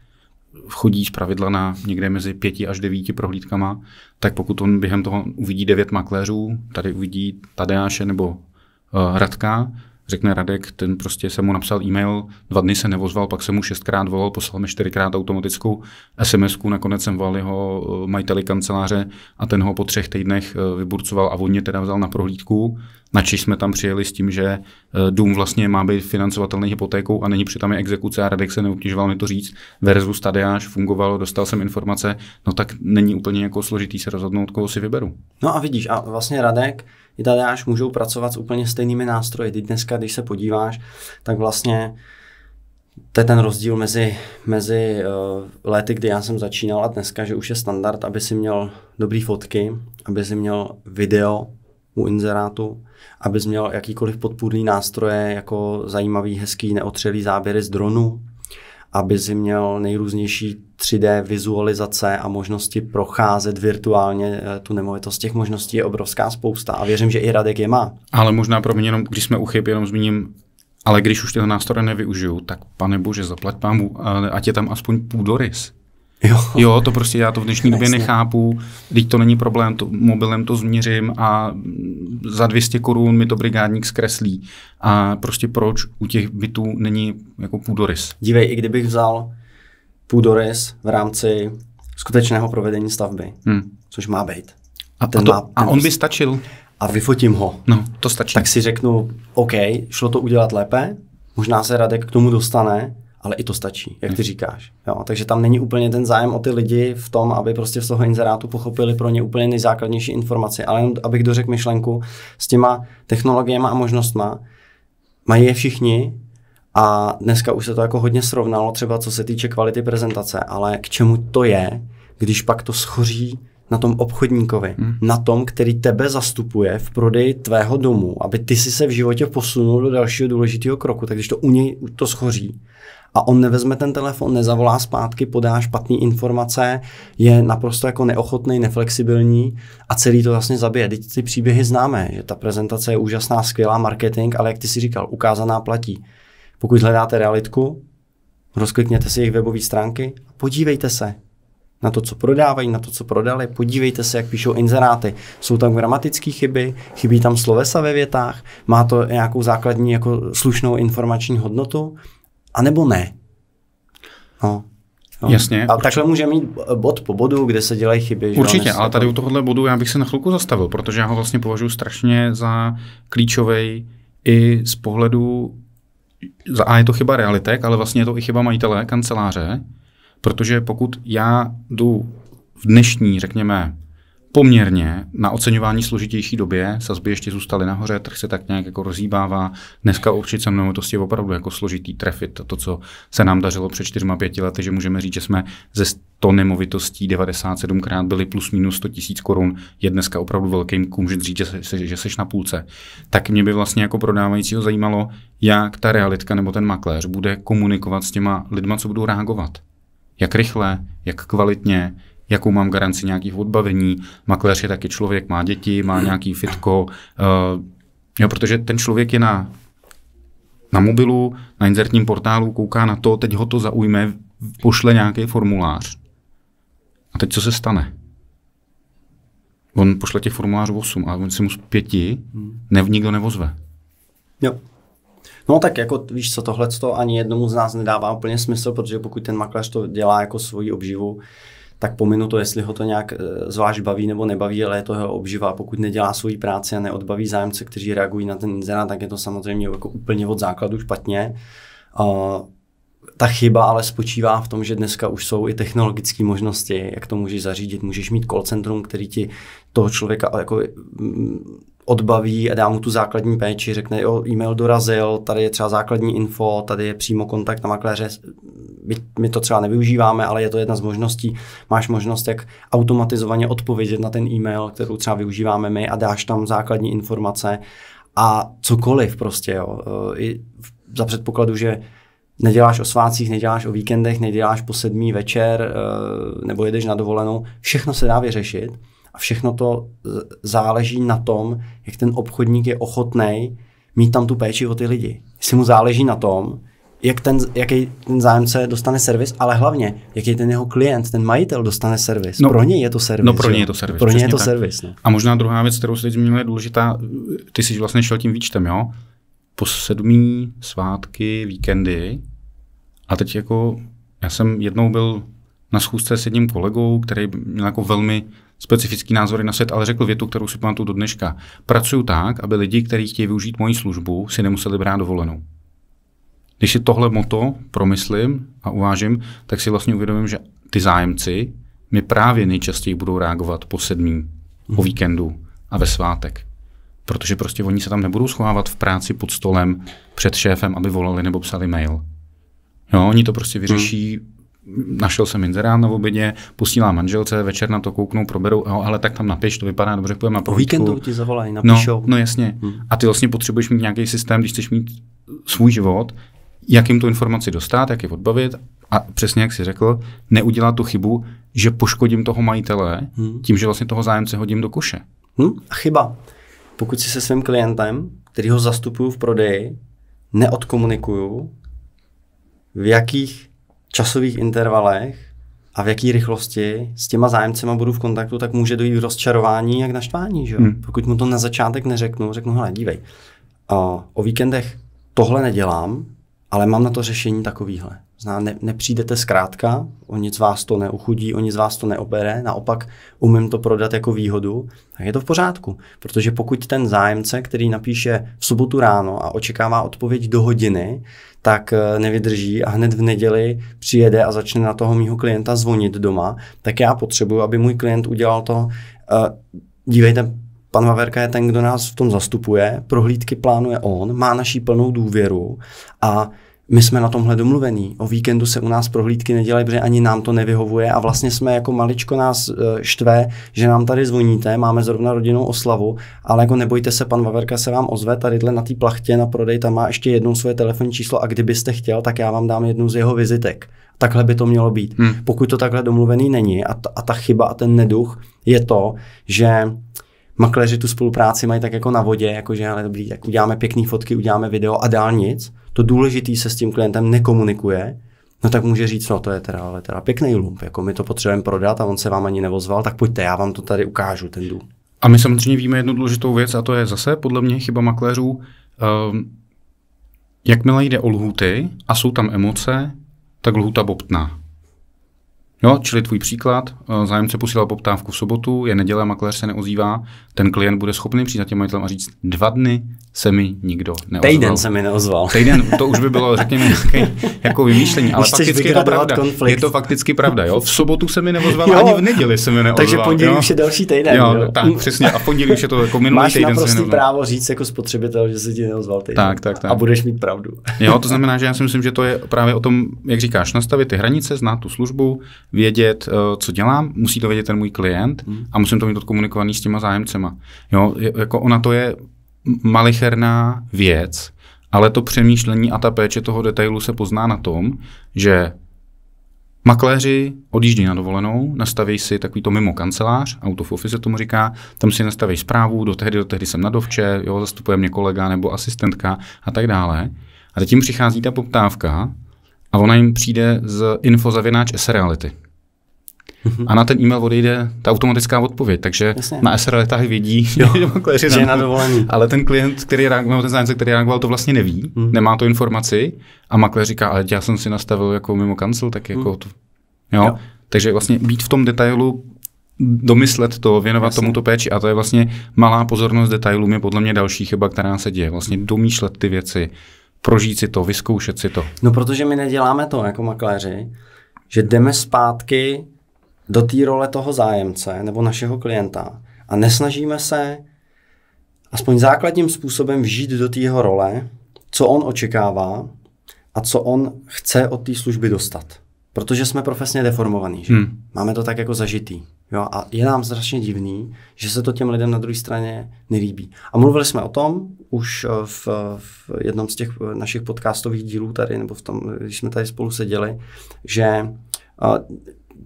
chodí zpravidla na někde mezi 5 až 9 prohlídkama, tak pokud on během toho uvidí 9 makléřů, tady uvidí Tadeáše nebo Radka, řekne Radek, ten prostě jsem mu napsal e-mail, 2 dny se nevozval, pak jsem mu 6krát volal, poslal mi 4krát automatickou SMS-ku, nakonec jsem volal jeho majiteli kanceláře a ten ho po 3 týdnech vyburcoval a on mě teda vzal na prohlídku. Načež jsme tam přijeli s tím, že dům vlastně má být financovatelný hypotékou a není přitom je exekuce a Radek se neobtěžoval mi to říct. Versus Tadeáš fungovalo, dostal jsem informace, no tak není úplně jako složitý se rozhodnout, koho si vyberu. No a vidíš, a vlastně Radek i Tadeáš můžou pracovat s úplně stejnými nástroji. Teď dneska, když se podíváš, tak vlastně to je ten rozdíl mezi léty, kdy já jsem začínal a dneska, že už je standard, aby si měl dobrý fotky, aby si měl video u inzerátu, abys měl jakýkoliv podpůrný nástroje, jako zajímavý, hezký, neotřelý záběry z dronu, aby si měl nejrůznější 3D vizualizace a možnosti procházet virtuálně tu nemovitost. Těch možností je obrovská spousta a věřím, že i Radek je má. Ale možná pro mě jenom, když jsme u chyb, jenom zmíním, ale když už tyhle nástroje nevyužiju, tak pane bože, zaplať pámu, ať je tam aspoň půdorys. Jo, to prostě já to v dnešní době nechápu, teď to není problém, mobilem to změřím a za 200 korun mi to brigádník zkreslí. A prostě proč u těch bytů není jako půdorys? Dívej, i kdybych vzal půdorys v rámci skutečného provedení stavby, což má být. A on by stačil. A vyfotím ho. No, to stačí. Tak si řeknu, OK, šlo to udělat lépe, možná se Radek k tomu dostane, ale i to stačí, jak ty říkáš. Jo, takže tam není úplně ten zájem o ty lidi v tom, aby prostě z toho inzerátu pochopili pro ně úplně nejzákladnější informace. Ale jen, abych dořekl myšlenku, s těma technologiemi a možnostma mají je všichni a dneska už se to jako hodně srovnalo, třeba co se týče kvality prezentace, ale k čemu to je, když pak to schoří na tom obchodníkovi, na tom, který tebe zastupuje v prodeji tvého domu, aby ty si se v životě posunul do dalšího důležitého kroku, tak když to u něj to schoří a on nevezme ten telefon, nezavolá zpátky, podá špatné informace, je naprosto jako neochotný, neflexibilní a celý to vlastně zabije. Teď ty příběhy známe, že ta prezentace je úžasná, skvělá marketing, ale jak ty si říkal, ukázaná platí. Pokud hledáte realitku, rozklikněte si jejich webové stránky a podívejte se na to, co prodávají, na to, co prodali. Podívejte se, jak píšou inzeráty. Jsou tam gramatické chyby, chybí tam slovesa ve větách, má to nějakou základní jako slušnou informační hodnotu, anebo ne. No. Jasně. A takhle může mít bod po bodu, kde se dělají chyby. Určitě, ale tady u tohohle bodu já bych se na chvilku zastavil, protože já ho vlastně považuji strašně za klíčovej i z pohledu, a je to chyba realitek, ale vlastně je to i chyba majitele kanceláře, protože pokud já jdu v dnešní, řekněme, poměrně na oceňování složitější době, sazby ještě zůstaly nahoře, trh se tak nějak jako rozhýbává. Dneska určit cenu nemovitosti je opravdu jako složitý trefit. To, co se nám dařilo před 4-5 lety, že můžeme říct, že jsme ze 100 nemovitostí 97krát byli plus minus 100 000 korun, je dneska opravdu velkým můžu říct, že seš na půlce. Tak mě by vlastně jako prodávajícího zajímalo, jak ta realitka nebo ten makléř bude komunikovat s těma lidma, co budou reagovat. Jak rychle, jak kvalitně, jakou mám garanci nějakých odbavení. Makléř je taky člověk, má děti, má nějaký fitko. Protože ten člověk je na mobilu, na inzertním portálu, kouká na to, teď ho to zaujme, pošle nějaký formulář. A teď co se stane? On pošle těch formulářů 8, ale on si mu z 5 nikdo nevozve. Jo. No tak jako víš co, tohleto ani jednomu z nás nedává úplně smysl, protože pokud ten makléř to dělá jako svoji obživu, tak pominu to, jestli ho to nějak zvlášť baví nebo nebaví, ale je to jeho obživa. Pokud nedělá svoji práci a neodbaví zájemce, kteří reagují na ten inzerát, tak je to samozřejmě jako úplně od základu špatně. Ta chyba ale spočívá v tom, že dneska už jsou i technologické možnosti, jak to můžeš zařídit. Můžeš mít call centrum, který ti toho člověka jako odbaví a dá mu tu základní péči, řekne, jo, e-mail dorazil, tady je třeba základní info, tady je přímo kontakt na makléře, my to třeba nevyužíváme, ale je to jedna z možností. Máš možnost, jak automatizovaně odpovědět na ten e-mail, kterou třeba využíváme my a dáš tam základní informace a cokoliv prostě, jo. I za předpokladu, že neděláš o svátcích, neděláš o víkendech, neděláš po 7 večer nebo jedeš na dovolenou, všechno se dá vyřešit. A všechno to záleží na tom, jak ten obchodník je ochotnej mít tam tu péči o ty lidi. Jestli mu záleží na tom, jaký ten zájemce dostane servis, ale hlavně, jaký ten jeho klient, ten majitel dostane servis. No, pro něj je to servis. No pro něj je to servis. Pro něj je to servis. No. A možná druhá věc, kterou se teď zmínila, je důležitá. Ty jsi vlastně šel tím výčtem, jo? Po 7 svátky, víkendy. A teď jako, já jsem jednou byl na schůzce s jedním kolegou, který měl jako velmi specifický názory na svět, ale řekl větu, kterou si pamatuju do dneška. Pracuju tak, aby lidi, kteří chtějí využít moji službu, si nemuseli brát dovolenou. Když si tohle motto promyslím a uvážím, tak si vlastně uvědomím, že ty zájemci mi právě nejčastěji budou reagovat po 7, po víkendu a ve svátek. Protože prostě oni se tam nebudou schovávat v práci pod stolem před šéfem, aby volali nebo psali mail. Jo, oni to prostě vyřeší. Našel jsem inzerát na obědě, posílám manželce, večer na to kouknou, proberou, ale tak tam napiš, to vypadá dobře, půjdeme na prohlídku. O víkendu ti zavolají, napíšou. No jasně. A ty vlastně potřebuješ mít nějaký systém, když chceš mít svůj život, jak jim tu informaci dostat, jak je odbavit a přesně jak jsi řekl, neudělat tu chybu, že poškodím toho majitele tím, že vlastně toho zájemce hodím do koše. A chyba. Pokud si se svým klientem, který ho zastupuju v prodeji, neodkomunikuju, v jakých časových intervalech a v jaké rychlosti s těma zájemcema budu v kontaktu, tak může dojít k rozčarování jak naštvání. Že? Pokud mu to na začátek neřeknu, hele, dívej, o víkendech tohle nedělám, ale mám na to řešení takovýhle. Nepřijdete zkrátka, o nic vás to neuchudí, o nic vás to neobere, naopak umím to prodat jako výhodu, tak je to v pořádku. Protože pokud ten zájemce, který napíše v sobotu ráno a očekává odpověď do hodiny, tak nevydrží a hned v neděli přijede a začne na toho mýho klienta zvonit doma, tak já potřebuji, aby můj klient udělal to, dívejte, pan Vaverka je ten, kdo nás v tom zastupuje, prohlídky plánuje on, má naší plnou důvěru a my jsme na tomhle domluvení. O víkendu se u nás prohlídky nedělají, protože ani nám to nevyhovuje a vlastně jsme jako maličko nás štve, že nám tady zvoníte, máme zrovna rodinnou oslavu, ale jako nebojte se, pan Vaverka se vám ozve tadyhle na té plachtě na prodej, tam má ještě jednou svoje telefonní číslo a kdybyste chtěl, tak já vám dám jednu z jeho vizitek. Takhle by to mělo být. Pokud to takhle domluvený není a ta chyba a ten neduch je to, že makléři tu spolupráci mají tak jako na vodě, jakože ale dobrý, tak uděláme pěkný fotky, uděláme video a dál nic. To důležitý se s tím klientem nekomunikuje, no tak může říct, no to je teda pěkný lump, jako my to potřebujeme prodat a on se vám ani nevozval, tak pojďte, já vám to tady ukážu, ten dům. A my samozřejmě víme jednu důležitou věc a to je zase podle mě chyba makléřů, jakmile jde o lhůty a jsou tam emoce, tak lhůta bobtná. Jo, čili tvůj příklad, zájemce posílal poptávku v sobotu, je neděle, makléř se neozývá, ten klient bude schopný přijít za těm majitelem a říct, 2 dny se mi nikdo neozval. Týden se mi neozval. Týden, to už by bylo, řekněme, nějaké jako vymýšlení, ale fakticky je to pravda. Je to fakticky pravda, jo. V sobotu se mi neozval, ani v neděli se mi neozval. Takže pondělí už je další týden. Jo, tak přesně, a v pondělí už je to jako minulý týden. Máš naprostý právo říct jako spotřebitel, že se ti neozval týden. Tak. A budeš mít pravdu. Jo, to znamená, že já si myslím, že to je právě o tom, jak říkáš, nastavit ty hranice, znát tu službu, vědět, co dělám, musí to vědět ten můj klient a musím to mít odkomunikovaný s těma zájemcema. Jo, jako ona to je malicherná věc, ale to přemýšlení a ta péče toho detailu se pozná na tom, že makléři odjíždí na dovolenou, nastaví si takovýto mimo kancelář, out of office tomu říká, tam si nastaví zprávu, do tehdy jsem na dovče, jo, zastupuje mě kolega nebo asistentka a tak dále. A teď jim přichází ta poptávka a ona jim přijde z info@sreality. A na ten e-mail odejde ta automatická odpověď, takže na SRLitách vědí, že je na dovolení. Ale ten klient, který reagoval, ten zájemce, který reagoval, to vlastně neví, nemá tu informaci a makléř říká, ale já jsem si nastavil jako mimo kancel, tak jako to, jo. Takže vlastně být v tom detailu, domyslet to, věnovat tomuto péči a to je vlastně malá pozornost detailům je podle mě další chyba, která se děje, vlastně domýšlet ty věci, prožít si to, vyzkoušet si to. No protože my neděláme to jako makléři, že jdeme zpátky do té role toho zájemce nebo našeho klienta a nesnažíme se aspoň základním způsobem vžít do té jeho role, co on očekává a co on chce od té služby dostat. Protože jsme profesně deformovaní, že? Máme to tak jako zažitý. Jo? A je nám strašně divný, že se to těm lidem na druhé straně nelíbí. A mluvili jsme o tom už v jednom z těch našich podcastových dílů tady, nebo v tom, když jsme tady spolu seděli, že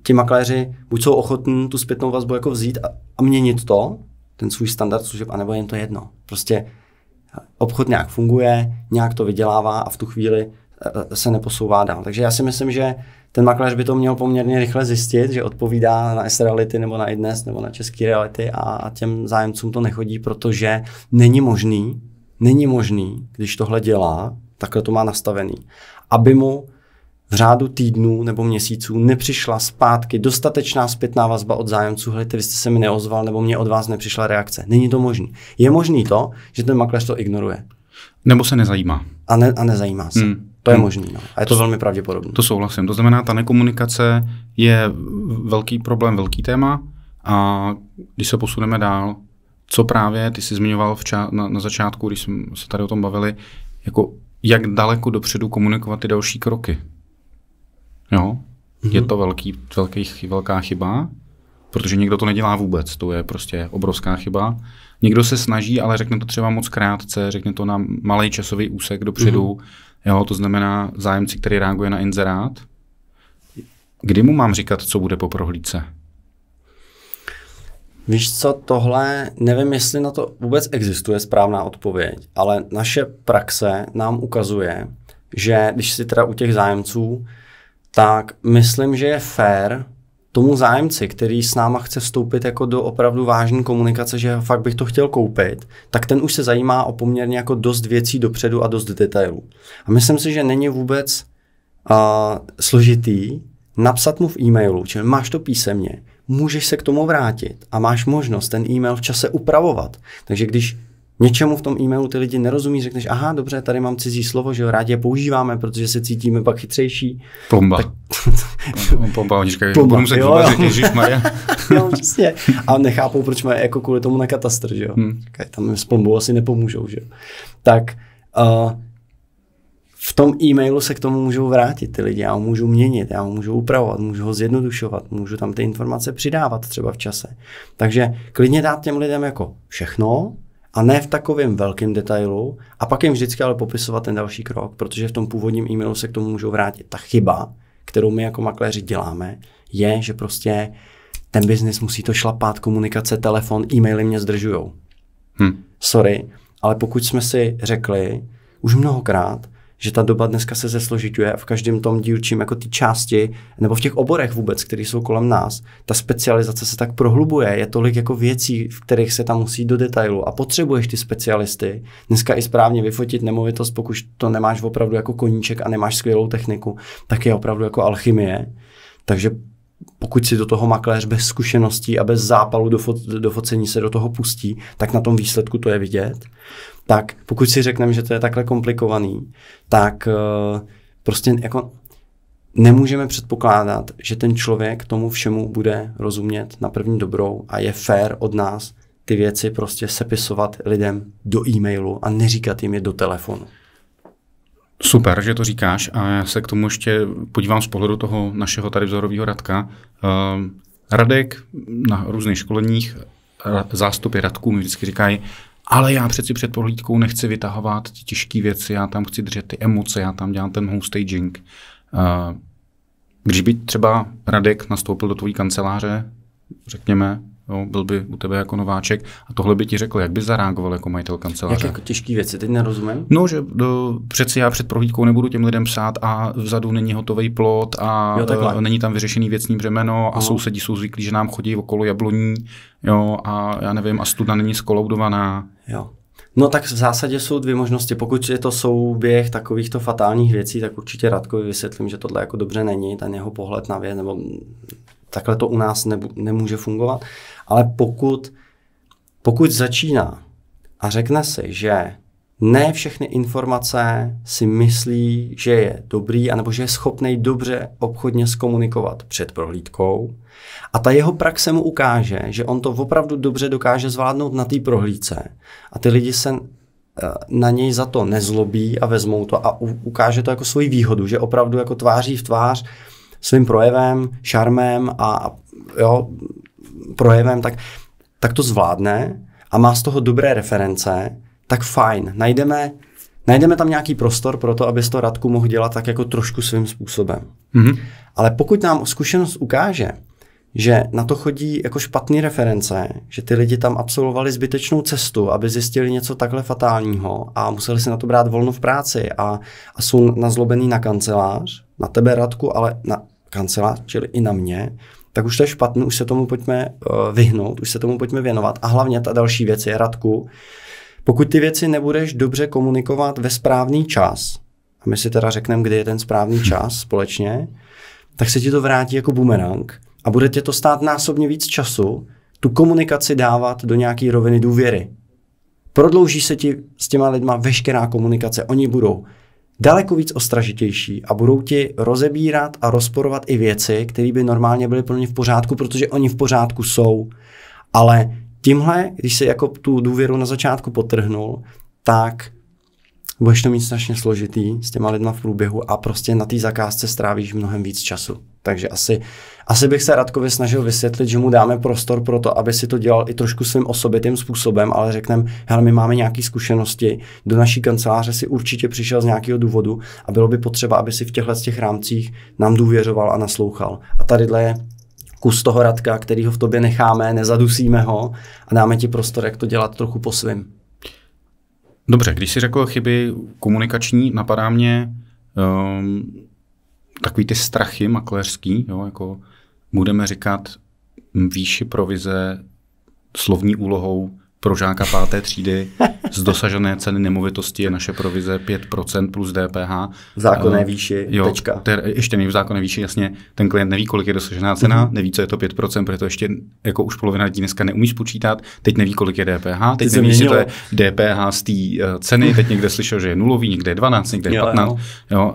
ti makléři buď jsou ochotní tu zpětnou vazbu jako vzít a měnit to, ten svůj standard služeb, anebo jen to jedno. Prostě obchod nějak funguje, nějak to vydělává a v tu chvíli se neposouvá dál. Takže já si myslím, že ten makléř by to měl poměrně rychle zjistit, že odpovídá na S-Reality nebo na iDnes nebo na Český Reality a těm zájemcům to nechodí, protože není možný, když tohle dělá, takhle to má nastavený, aby mu v řádu týdnů nebo měsíců nepřišla zpátky dostatečná zpětná vazba od zájemců, hejte, vy jste se mi neozval, nebo mě od vás nepřišla reakce. Není to možný. Je možný to, že ten makléř to ignoruje. Nebo se nezajímá. A nezajímá se. To je možný. No. A je to velmi pravděpodobné. To souhlasím. To znamená, ta nekomunikace je velký problém, velký téma a když se posuneme dál, co právě ty jsi zmiňoval na začátku, když jsme se tady o tom bavili, jako jak daleko dopředu komunikovat ty další kroky. Jo? Je to velká chyba, protože někdo to nedělá vůbec, to je prostě obrovská chyba. Někdo se snaží, ale řekne to třeba moc krátce, řekne to na malý časový úsek dopředu, jo, to znamená zájemci, který reaguje na inzerát. Kdy mu mám říkat, co bude po prohlídce? Víš co, tohle, nevím, jestli na to vůbec existuje správná odpověď, ale naše praxe nám ukazuje, že když si teda u těch zájemců, tak myslím, že je fér tomu zájemci, který s náma chce vstoupit jako do opravdu vážné komunikace, že fakt bych to chtěl koupit, tak ten už se zajímá o poměrně jako dost věcí dopředu a dost detailů. A myslím si, že není vůbec složitý napsat mu v e-mailu, čili máš to písemně, můžeš se k tomu vrátit a máš možnost ten e-mail v čase upravovat. Takže když něčemu v tom e-mailu ty lidi nerozumí, řekneš, aha, dobře, tady mám cizí slovo, že jo, rádi je používáme, protože se cítíme pak chytřejší. Plomba. Plomba, oni říkají, budu muset vůbec říct, ježišmarja. Jo, přesně. A nechápou, proč mají jako kvůli tomu na katastr, že jo. Tam s plombou asi nepomůžou, že jo. Tak v tom e-mailu se k tomu můžou vrátit ty lidi, já ho můžu měnit, já ho můžu upravovat, můžu ho zjednodušovat, můžu tam ty informace přidávat třeba v čase. Takže klidně dát těm lidem jako všechno, a ne v takovém velkém detailu a pak jim vždycky ale popisovat ten další krok, protože v tom původním e-mailu se k tomu můžou vrátit. Ta chyba, kterou my jako makléři děláme, je, že prostě ten biznis musí to šlapat, komunikace, telefon, e-maily mě zdržujou. Sorry, ale pokud jsme si řekli už mnohokrát, že ta doba dneska se zesložiťuje a v každém tom dílčím jako ty části, nebo v těch oborech vůbec, které jsou kolem nás, ta specializace se tak prohlubuje, je tolik jako věcí, v kterých se tam musí do detailu a potřebuješ ty specialisty. Dneska i správně vyfotit nemovitost, pokud to nemáš opravdu jako koníček a nemáš skvělou techniku, tak je opravdu jako alchymie. Takže pokud si do toho makléř bez zkušeností a bez zápalu do focení se do toho pustí, tak na tom výsledku to je vidět. Tak pokud si řekneme, že to je takhle komplikovaný, tak prostě jako nemůžeme předpokládat, že ten člověk tomu všemu bude rozumět na první dobrou a je fér od nás ty věci prostě sepisovat lidem do e-mailu a neříkat jim je do telefonu. Super, že to říkáš a já se k tomu ještě podívám z pohledu toho našeho tady vzorového Radka. Radek na různých školeních, zástupy Radků mi vždycky říkají, ale já přeci před prohlídkou nechci vytahovat ty těžké věci, já tam chci držet ty emoce, já tam dělám ten homestaging. Když by třeba Radek nastoupil do tvojí kanceláře, řekněme, jo, byl by u tebe jako nováček a tohle by ti řekl, jak by zareagoval jako majitel kanceláře? Jak jako těžké věci, teď nerozumím? No, že přeci já před prohlídkou nebudu těm lidem psát a vzadu není hotový plot a není tam vyřešený věcný břemeno a sousedí jsou zvyklí, že nám chodí okolo jabloní, jo, a já nevím, a studna není skoloudovaná. Jo. No tak v zásadě jsou dvě možnosti. Pokud je to souběh takovýchto fatálních věcí, tak určitě Radkovi vysvětlím, že tohle jako dobře není, ten jeho pohled na věc, nebo takhle to u nás nemůže fungovat. Ale pokud začíná a řekne si, že ne všechny informace si myslí, že je dobrý, anebo že je schopný dobře obchodně zkomunikovat před prohlídkou, a ta jeho praxe mu ukáže, že on to opravdu dobře dokáže zvládnout na té prohlídce a ty lidi se na něj za to nezlobí a vezmou to a ukáže to jako svoji výhodu, že opravdu jako tváří v tvář svým projevem, šarmem a projevem, tak to zvládne a má z toho dobré reference, tak fajn. Najdeme tam nějaký prostor pro to, abys to Radku mohl dělat tak jako trošku svým způsobem. Mm-hmm. Ale pokud nám zkušenost ukáže, že na to chodí jako špatný reference, že ty lidi tam absolvovali zbytečnou cestu, aby zjistili něco takhle fatálního a museli si na to brát volno v práci a jsou nazlobený na kancelář, na tebe Radku, ale na kancelář, čili i na mě, tak už to je špatný, už se tomu pojďme vyhnout, už se tomu pojďme věnovat. A hlavně ta další věc je, Radku, pokud ty věci nebudeš dobře komunikovat ve správný čas, a my si teda řekneme, kdy je ten správný čas společně, tak se ti to vrátí jako bumerang a bude tě to stát násobně víc času tu komunikaci dávat do nějaký roviny důvěry. Prodlouží se ti s těma lidma veškerá komunikace, oni budou daleko víc ostražitější a budou ti rozebírat a rozporovat i věci, které by normálně byly plně v pořádku, protože oni v pořádku jsou. Ale tímhle, když si jako tu důvěru na začátku potrhnul, tak budeš to mít strašně složitý s těma lidma v průběhu a prostě na té zakázce strávíš mnohem víc času. Takže asi bych se Radkovi snažil vysvětlit, že mu dáme prostor pro to, aby si to dělal i trošku svým osobitým způsobem, ale řekneme, hele, my máme nějaké zkušenosti, do naší kanceláře si určitě přišel z nějakého důvodu a bylo by potřeba, aby si v těchto rámcích nám důvěřoval a naslouchal. A tadyhle je kus toho Radka, kterýho v tobě necháme, nezadusíme ho a dáme ti prostor, jak to dělat trochu po svým. Dobře, když jsi řekl chyby komunikační, napadá mě takový ty strachy makléřský, jo, jako budeme říkat výši provize slovní úlohou pro žáka 5. třídy z dosažené ceny nemovitosti je naše provize 5% plus DPH. V zákonné výši, jo, tečka. Ještě není v zákonné výši, jasně, ten klient neví, kolik je dosažená cena, neví, co je to 5%, protože ještě jako už polovina lidí dneska neumí spočítat, teď neví, kolik je DPH, teď neví, jestli to je DPH z té ceny, teď někde slyšel, že je nulový, někde je 12, někde je 15. Jo,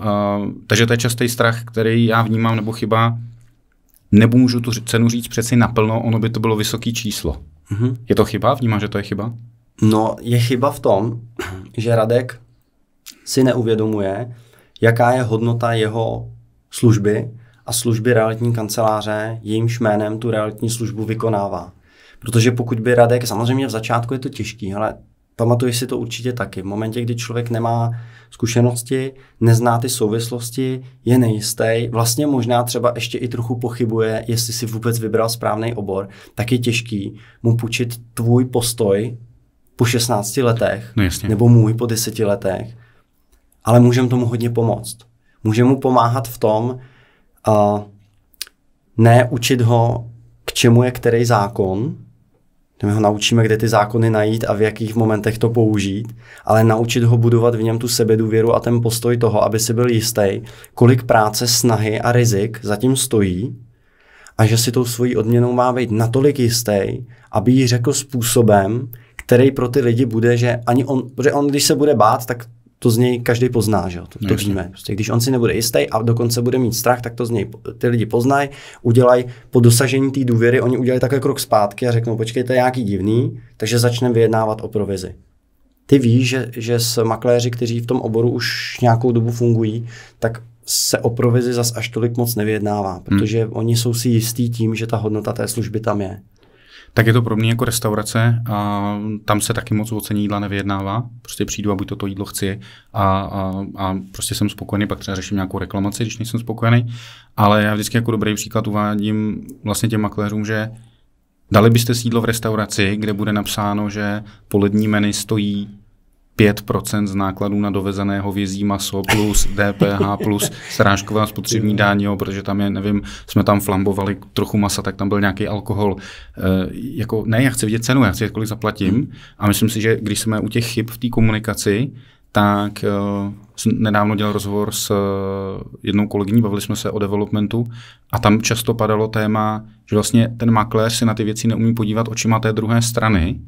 takže to je častý strach, který já vnímám, nebo chyba, nemůžu tu cenu říct přeci naplno, ono by to bylo vysoké číslo. Je to chyba? Vnímáš, že to je chyba? No, je chyba v tom, že Radek si neuvědomuje, jaká je hodnota jeho služby a služby realitní kanceláře, jejímž jménem tu realitní službu vykonává. Protože pokud by Radek, samozřejmě v začátku je to těžký, ale pamatuješ si to určitě taky. V momentě, kdy člověk nemá zkušenosti, nezná ty souvislosti, je nejistý, vlastně možná třeba ještě i trochu pochybuje, jestli si vůbec vybral správný obor, tak je těžký mu půjčit tvůj postoj po 16 letech, no nebo můj po 10 letech, ale můžeme tomu hodně pomoct. Můžeme mu pomáhat v tom, ne učit ho, k čemu je který zákon, my ho naučíme, kde ty zákony najít a v jakých momentech to použít, ale naučit ho budovat v něm tu sebedůvěru a ten postoj toho, aby si byl jistý, kolik práce, snahy a rizik zatím stojí a že si tou svojí odměnou má být natolik jistý, aby ji řekl způsobem, který pro ty lidi bude, že ani on, protože on, když se bude bát, tak to z něj každý pozná, že? To víme. Prostě, když on si nebude jistý a dokonce bude mít strach, tak to z něj ty lidi poznají, udělají po dosažení té důvěry, oni udělají takový krok zpátky a řeknou, počkejte, nějaký divný, takže začneme vyjednávat o provizi. Ty víš, že s makléři, kteří v tom oboru už nějakou dobu fungují, tak se o provizi zas až tolik moc nevyjednává, protože oni jsou si jistí tím, že ta hodnota té služby tam je. Tak je to pro mě jako restaurace a tam se taky moc o ceně jídla nevyjednává. Prostě přijdu a buď to jídlo chci a prostě jsem spokojený, pak třeba řeším nějakou reklamaci, když nejsem spokojený. Ale já vždycky jako dobrý příklad uvádím vlastně těm makléřům, že dali byste si jídlo v restauraci, kde bude napsáno, že polední menu stojí 5% z nákladů na dovezené hovězí maso plus DPH plus srážková spotřební daň, protože tam je, nevím, jsme tam flambovali trochu masa, tak tam byl nějaký alkohol. Jako, ne, já chci vidět cenu, já chci vědět, kolik zaplatím. A myslím si, že když jsme u těch chyb v té komunikaci, tak jsem nedávno dělal rozhovor s jednou kolegyní, bavili jsme se o developmentu a tam často padalo téma, že vlastně ten makléř si na ty věci neumí podívat očima té druhé strany.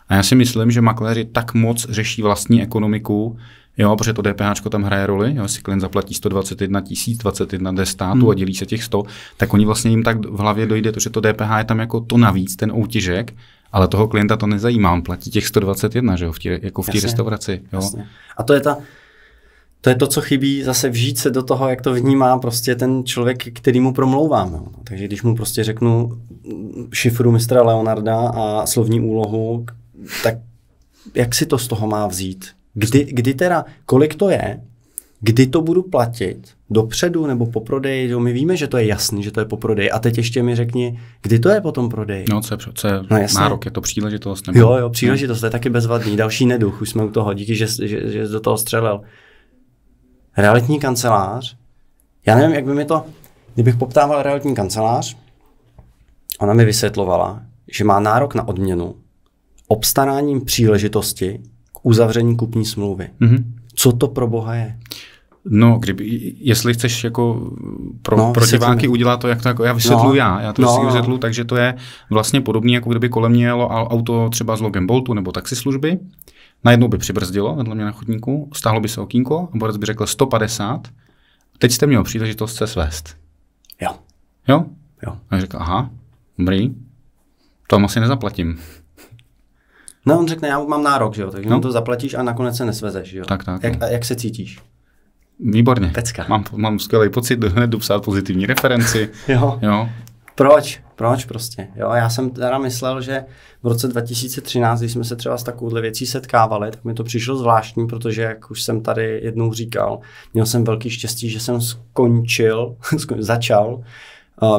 A já si myslím, že makléři tak moc řeší vlastní ekonomiku, jo, protože to DPHčko tam hraje roli, jo, si klient zaplatí 121 000, 21 jde státu a dělí se těch 100, tak oni vlastně jim tak v hlavě dojde to, že to DPH je tam jako to navíc, ten outěžek, ale toho klienta to nezajímá, on platí těch 121, že jo, jako v té restauraci. Jo. Jasně. A to je to, co chybí, zase vžít se do toho, jak to vnímá prostě ten člověk, který mu promlouvám. Jo. Takže když mu prostě řeknu šifru mistra Leonarda a slovní úlohu, tak jak si to z toho má vzít? Kdy teda, kolik to je, kdy to budu platit, dopředu nebo po prodeji, my víme, že to je jasný, že to je po prodeji a teď ještě mi řekni, kdy to je po tom prodeji. No, co je nárok, je to příležitost? Nebo... Jo, příležitost, to je taky bezvadný, další neduch, už jsme u toho, díky, že do toho střelil. Realitní kancelář, já nevím, jak by mi to, kdybych poptával realitní kancelář, ona mi vysvětlovala, že má nárok na odměnu obstaráním příležitosti k uzavření kupní smlouvy. Mm-hmm. Co to pro boha je? No, jestli chceš jako pro diváky udělat to, jak to jako já vysvětluji já to vysvětluji, takže to je vlastně podobné, jako kdyby kolem mě jelo auto třeba s logem Boltu nebo taxislužby, najednou by přibrzdilo vedle mě na chodníku, stáhlo by se okýnko a borec by řekl 150, teď jste měl příležitost se svést. Jo? A já řekl, aha, dobrý, to asi nezaplatím. No, on řekne, já mám nárok, že jo, takže to zaplatíš a nakonec se nesvezeš, jo. Tak. Jak se cítíš? Výborně. Pecka. Mám skvělý pocit, hned dopsat pozitivní referenci. Jo. Proč prostě? Jo, já jsem teda myslel, že v roce 2013, když jsme se třeba s takovouhle věcí setkávali, tak mi to přišlo zvláštní, protože jak už jsem tady jednou říkal, měl jsem velký štěstí, že jsem začal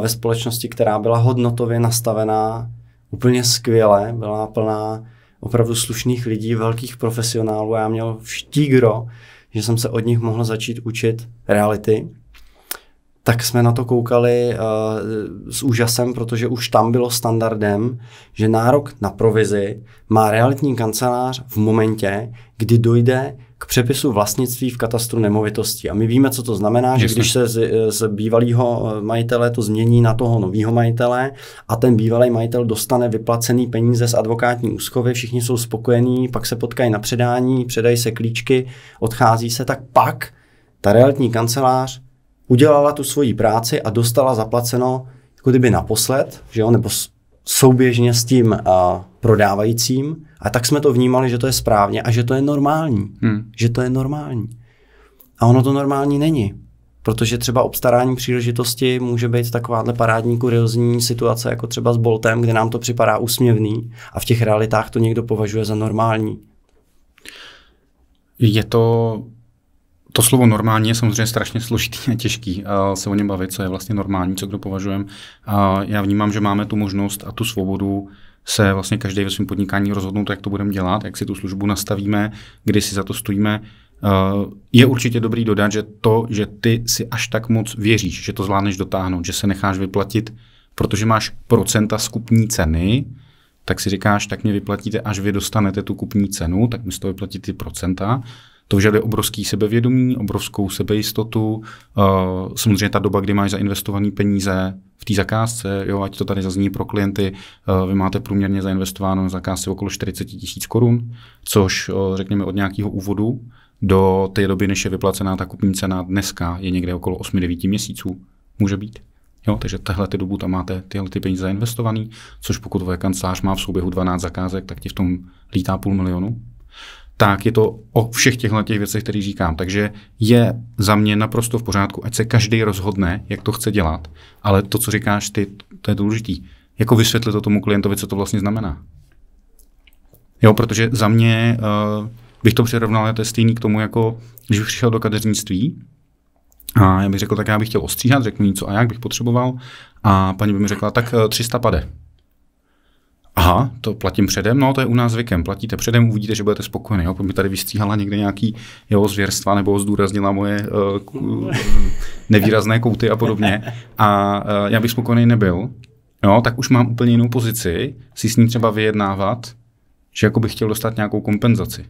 ve společnosti, která byla hodnotově nastavená úplně skvěle, byla plná opravdu slušných lidí, velkých profesionálů a já měl štígro, že jsem se od nich mohl začít učit reality. Tak jsme na to koukali s úžasem, protože už tam bylo standardem, že nárok na provizi má realitní kancelář v momentě, kdy dojde k přepisu vlastnictví v katastru nemovitostí. A my víme, co to znamená, že když se z bývalého majitele to změní na toho nového majitele a ten bývalý majitel dostane vyplacený peníze z advokátní úschovy, všichni jsou spokojení, pak se potkají na předání, předají se klíčky, odchází se, tak pak ta realitní kancelář udělala tu svoji práci a dostala zaplaceno jako kdyby naposled, že jo, nebo souběžně s tím prodávajícím. A tak jsme to vnímali, že to je správně a že to je normální. Že to je normální. A ono to normální není. Protože třeba obstarání příležitosti může být takováhle parádní kuriozní situace, jako třeba s Boltem, kde nám to připadá úsměvný a v těch realitách to někdo považuje za normální. Je to slovo normální je samozřejmě strašně složitý a těžký se o něm bavit, co je vlastně normální, co kdo považujeme. Já vnímám, že máme tu možnost a tu svobodu se vlastně každý ve svém podnikání rozhodnout, jak to budeme dělat, jak si tu službu nastavíme, kdy si za to stojíme. Je určitě dobrý dodat, že to, že ty si až tak moc věříš, že to zvládneš dotáhnout, že se necháš vyplatit, protože máš procenta z kupní ceny, tak si říkáš, tak mě vyplatíte, až vy dostanete tu kupní cenu, tak mi z toho vyplatit ty procenta. To vyžaduje obrovský sebevědomí, obrovskou sebejistotu. Samozřejmě ta doba, kdy máš zainvestované peníze v té zakázce, jo, ať to tady zazní pro klienty, vy máte průměrně zainvestováno na zakázce okolo 40 000 korun, což řekněme od nějakého úvodu do té doby, než je vyplacená ta kupní cena dneska, je někde okolo 8-9 měsíců. Může být. Jo, takže tahle dobu tam máte tyhle peníze zainvestovaný, což pokud tvoje kancelář má v souběhu 12 zakázek, tak ti v tom lítá 500 000. Tak je to o všech těchto věcech, které říkám. Takže je za mě naprosto v pořádku, ať se každý rozhodne, jak to chce dělat. Ale to, co říkáš ty, to je důležitý. Jako vysvětlit to tomu klientovi, co to vlastně znamená. Jo, protože za mě bych to přirovnal, to je stejný k tomu, jako když bych přišel do kadeřnictví a já bych řekl, tak já bych chtěl ostříhat, řeknu jí, co a jak bych potřeboval a paní by mi řekla, tak 300 pade. Aha, to platím předem, no to je u nás zvykem, platíte předem, uvidíte, že budete spokojení. Jo? Pokud mi tady vystříhala někde nějaký jeho zvěrstva nebo zdůraznila moje nevýrazné kouty a podobně a já bych spokojený nebyl, jo, tak už mám úplně jinou pozici, si s ní třeba vyjednávat, že jako bych chtěl dostat nějakou kompenzaci.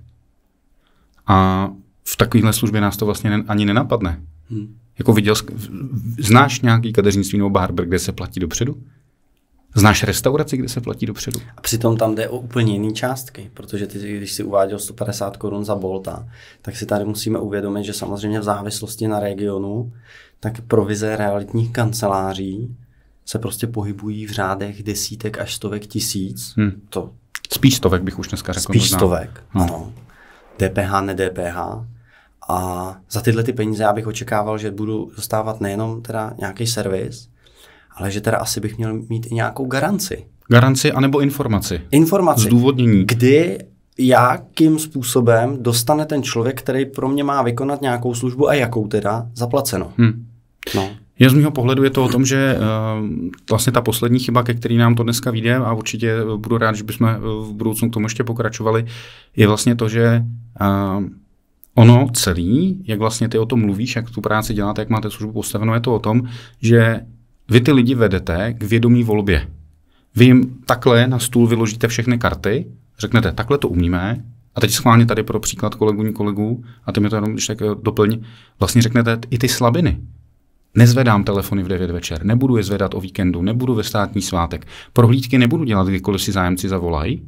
A v takovéhle službě nás to vlastně ani nenapadne. Jako znáš nějaký kadeřnictví nebo barber, kde se platí dopředu? Znáš restauraci, kde se platí dopředu? A přitom tam jde o úplně jiné částky, protože ty, když si uváděl 150 korun za bolta, tak si tady musíme uvědomit, že samozřejmě v závislosti na regionu, tak provize realitních kanceláří se prostě pohybují v řádech desítek až stovek tisíc. To spíš stovek bych už dneska řekl. Spíš stovek, ano. DPH, ne DPH. A za tyhle ty peníze já bych očekával, že budu dostávat nejenom teda nějaký servis, ale že teda asi bych měl mít i nějakou garanci. Garanci anebo informaci. Informaci. Zdůvodnění. Kdy, jakým způsobem dostane ten člověk, který pro mě má vykonat nějakou službu a jakou teda zaplaceno. No. Z mého pohledu je to o tom, že vlastně ta poslední chyba, ke který nám to dneska vyjde a určitě budu rád, že bychom v budoucnu k tomu ještě pokračovali, je vlastně to, že ono celý, jak vlastně ty o tom mluvíš, jak tu práci děláte, jak máte službu postavenou, je to o tom, že vy ty lidi vedete k vědomí volbě. Vy jim takhle na stůl vyložíte všechny karty, řeknete, takhle to umíme, a teď schválně tady pro příklad kolegů, a ty mi to jenom když tak doplň, vlastně řeknete i ty slabiny. Nezvedám telefony v 9 večer, nebudu je zvedat o víkendu, nebudu ve státní svátek, prohlídky nebudu dělat, kdykoliv si zájemci zavolají.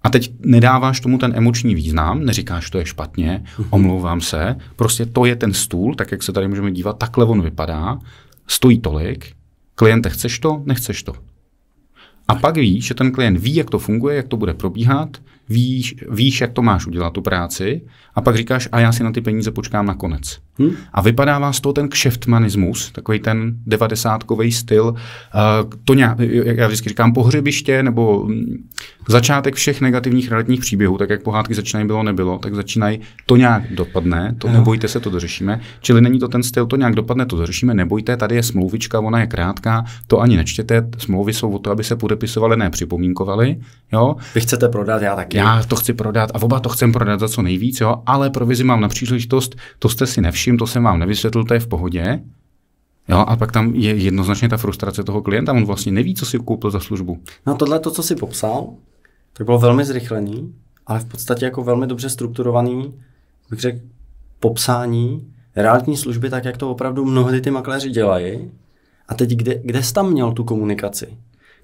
A teď nedáváš tomu ten emoční význam, neříkáš, to je špatně, omlouvám se, prostě to je ten stůl, tak jak se tady můžeme dívat, takhle on vypadá, stojí tolik, kliente, chceš to, nechceš to. A pak víš, že ten klient ví, jak to funguje, jak to bude probíhat, víš, jak to máš udělat tu práci a pak říkáš, a já si na ty peníze počkám na konec. A vypadává z toho ten kšeftmanismus, takový ten 90kový styl, to nějak, já vždycky říkám pohřebiště nebo začátek všech negativních realitních příběhů, tak jak pohádky začínají bylo nebylo, tak začínají to nějak dopadne, to nebojte se, to dořešíme. Čili není to ten styl, to nějak dopadne, to dořešíme, nebojte, tady je smlouvička, ona je krátká, to ani nečtěte, smlouvy jsou o to, aby se podepisovaly, ne připomínkovaly, jo. Vy chcete prodat, já taky. Já to chci prodat a oba to chcem prodat za co nejvíc, jo, ale provizi mám na příležitost, to jste si nevšiml, to jsem vám nevysvětlil, to je v pohodě. Jo, a pak tam je jednoznačně ta frustrace toho klienta, on vlastně neví, co si koupil za službu. No tohle to, co si popsal, tak bylo velmi zrychlený, ale v podstatě jako velmi dobře strukturovaný, bych řekl, popsání realitní služby, tak jak to opravdu mnohdy ty makléři dělají. A teď kde jsi tam měl tu komunikaci?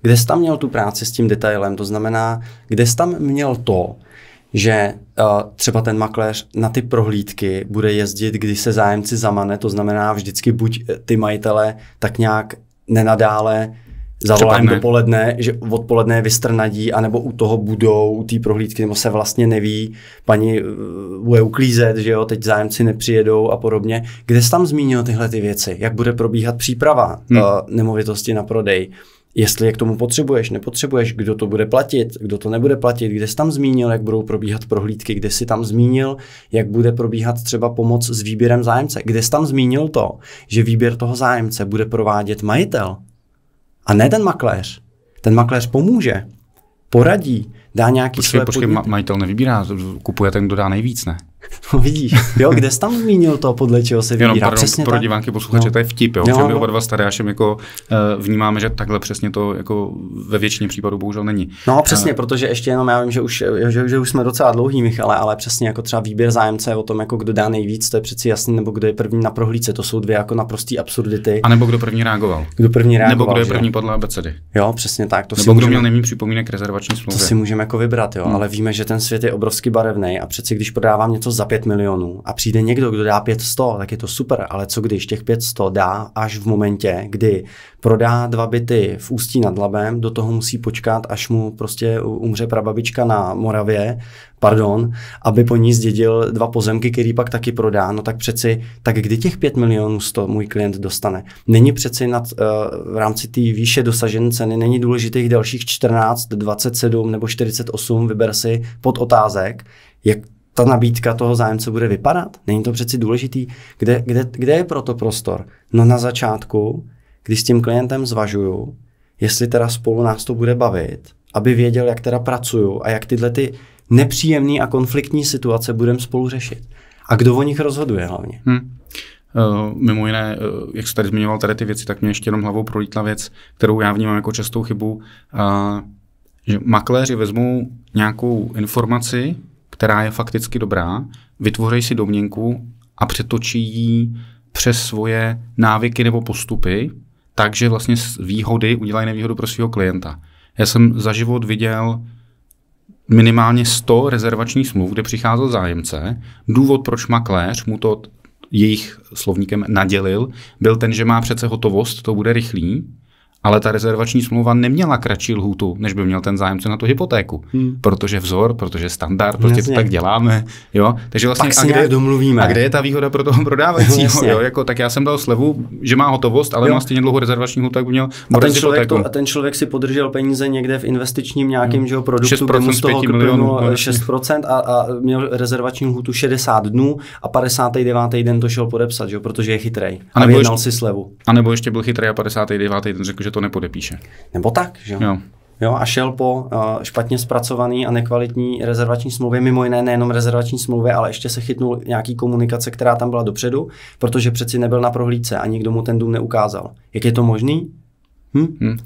Kde jsi tam měl tu práci s tím detailem? To znamená, kde jsi tam měl to, že třeba ten makléř na ty prohlídky bude jezdit, když se zájemci zamane, to znamená vždycky buď ty majitele tak nějak nenadále zavolají dopoledne, že odpoledne vystrnadí, anebo u toho budou, u té prohlídky, nebo se vlastně neví, paní bude uklízet, že jo, teď zájemci nepřijedou a podobně. Kde jsi tam zmínil tyhle ty věci? Jak bude probíhat příprava nemovitosti na prodej? Jestli je k tomu potřebuješ, nepotřebuješ, kdo to bude platit, kdo to nebude platit, kde jsi tam zmínil, jak budou probíhat prohlídky, kde jsi tam zmínil, jak bude probíhat třeba pomoc s výběrem zájemce, kde jsi tam zmínil to, že výběr toho zájemce bude provádět majitel a ne ten makléř. Ten makléř pomůže, poradí, dá nějaký Počkej, majitel nevybírá, kupuje ten, kdo dá nejvíc, ne? No vidíš, jo, kde jsi tam zmínil to, podle čeho se vybírá? Jenom přesně pro tak. diváky, posluchače, to je vtip, jo, že my oba dva s Tadeášem jako vnímáme, že takhle přesně to jako ve většině případů bohužel není. No přesně, protože ještě jenom já vím, že už jsme docela dlouhý, Michale, ale přesně jako třeba výběr zájemce o tom, jako kdo dá nejvíc, to je přeci jasný, nebo kdo je první na prohlídce, to jsou dvě jako naprostý absurdity. A nebo kdo první reagoval. Nebo kdo je první podle abecedy. Jo, přesně tak. To nebo kdo měl nejméně připomínek rezervační smlouvy. To si můžeme jako vybrat, jo, ale víme, že ten svět je obrovsky barevný a přeci když prodávám něco za 5 milionů a přijde někdo, kdo dá 500, tak je to super, ale co když těch 500 dá až v momentě, kdy prodá 2 byty v Ústí nad Labem, do toho musí počkat, až mu prostě umře prababička na Moravě, aby po ní zdědil 2 pozemky, který pak taky prodá, no tak přeci, tak kdy těch 5 milionů 100 můj klient dostane? Není přeci v rámci té výše dosažené ceny, není důležitých dalších 14, 27 nebo 48, vyber si pod otázek, jak ta nabídka toho zájemce bude vypadat? Není to přeci důležitý? Kde je pro to prostor? No na začátku, když s tím klientem zvažuju, jestli teda spolu nás to bude bavit, aby věděl, jak teda pracuju a jak tyhle ty nepříjemné a konfliktní situace budeme spolu řešit. A kdo o nich rozhoduje hlavně? Mimo jiné, jak jsi tady zmiňoval tady ty věci, tak mě ještě jenom hlavou prolítla věc, kterou já vnímám jako častou chybu, že makléři vezmou nějakou informaci, která je fakticky dobrá, vytvoří si domněnku a přetočí ji přes svoje návyky nebo postupy, takže vlastně z výhody udělají nevýhodu pro svého klienta. Já jsem za život viděl minimálně 100 rezervačních smluv, kde přicházel zájemce. Důvod, proč makléř mu to jejich slovníkem nadělil, byl ten, že má přece hotovost, to bude rychlý, ale ta rezervační smlouva neměla kratší lhůtu, než by měl ten zájemce na tu hypotéku. Protože vzor, protože standard, prostě to tak děláme. Jo? Takže vlastně domluvíme. A kde je ta výhoda pro toho prodávajícího? Jo? Jako, tak já jsem dal slevu, že má hotovost, ale má stejně dlouhou rezervační lhůtu, tak by měl a ten člověk si podržel peníze někde v investičním nějakém produktu, kde mu z toho milionů 6% a měl rezervační lhůtu 60 dnů a 59. den to šel podepsat, že? Protože je chytrej. A vyjednal si slevu. A nebo ještě byl chytrý a 59. den řekl, že to nepodepíše. Nebo tak, že jo, a šel po špatně zpracovaný a nekvalitní rezervační smlouvě, mimo jiné nejenom rezervační smlouvě, ale ještě se chytnul nějaký komunikace, která tam byla dopředu, protože přeci nebyl na prohlídce a nikdo mu ten dům neukázal. Jak je to možný?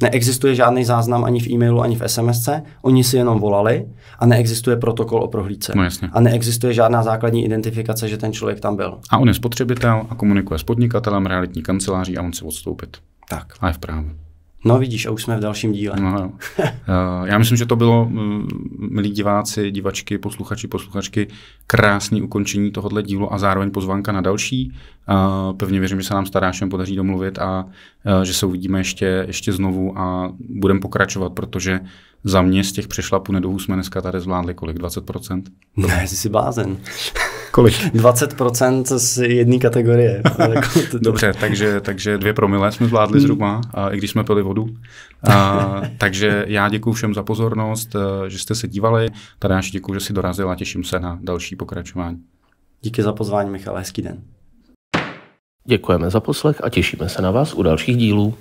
Neexistuje žádný záznam ani v e-mailu, ani v SMSce, oni si jenom volali a neexistuje protokol o prohlídce. No, jasně. A neexistuje žádná základní identifikace, že ten člověk tam byl. A on je spotřebitel a komunikuje s podnikatelem, realitní kanceláří a on chce odstoupit. Tak. A je v právu. No vidíš, a už jsme v dalším díle. No, já myslím, že to bylo, milí diváci, divačky, posluchači, posluchačky, krásný ukončení tohohle dílu a zároveň pozvánka na další. Pevně věřím, že se nám s Tadeášem podaří domluvit a že se uvidíme ještě znovu a budeme pokračovat, protože za mě z těch přešlapů neduhů jsme dneska tady zvládli kolik? 20%? Ne, jsi blázen. Kolik? 20% z jedné kategorie. Dobře, takže 2 promile jsme zvládli zhruba, i když jsme pili vodu. Takže já děkuju všem za pozornost, že jste se dívali. Tadeáši, děkuju, že jsi dorazil a těším se na další pokračování. Díky za pozvání, Michale, hezký den. Děkujeme za poslech a těšíme se na vás u dalších dílů.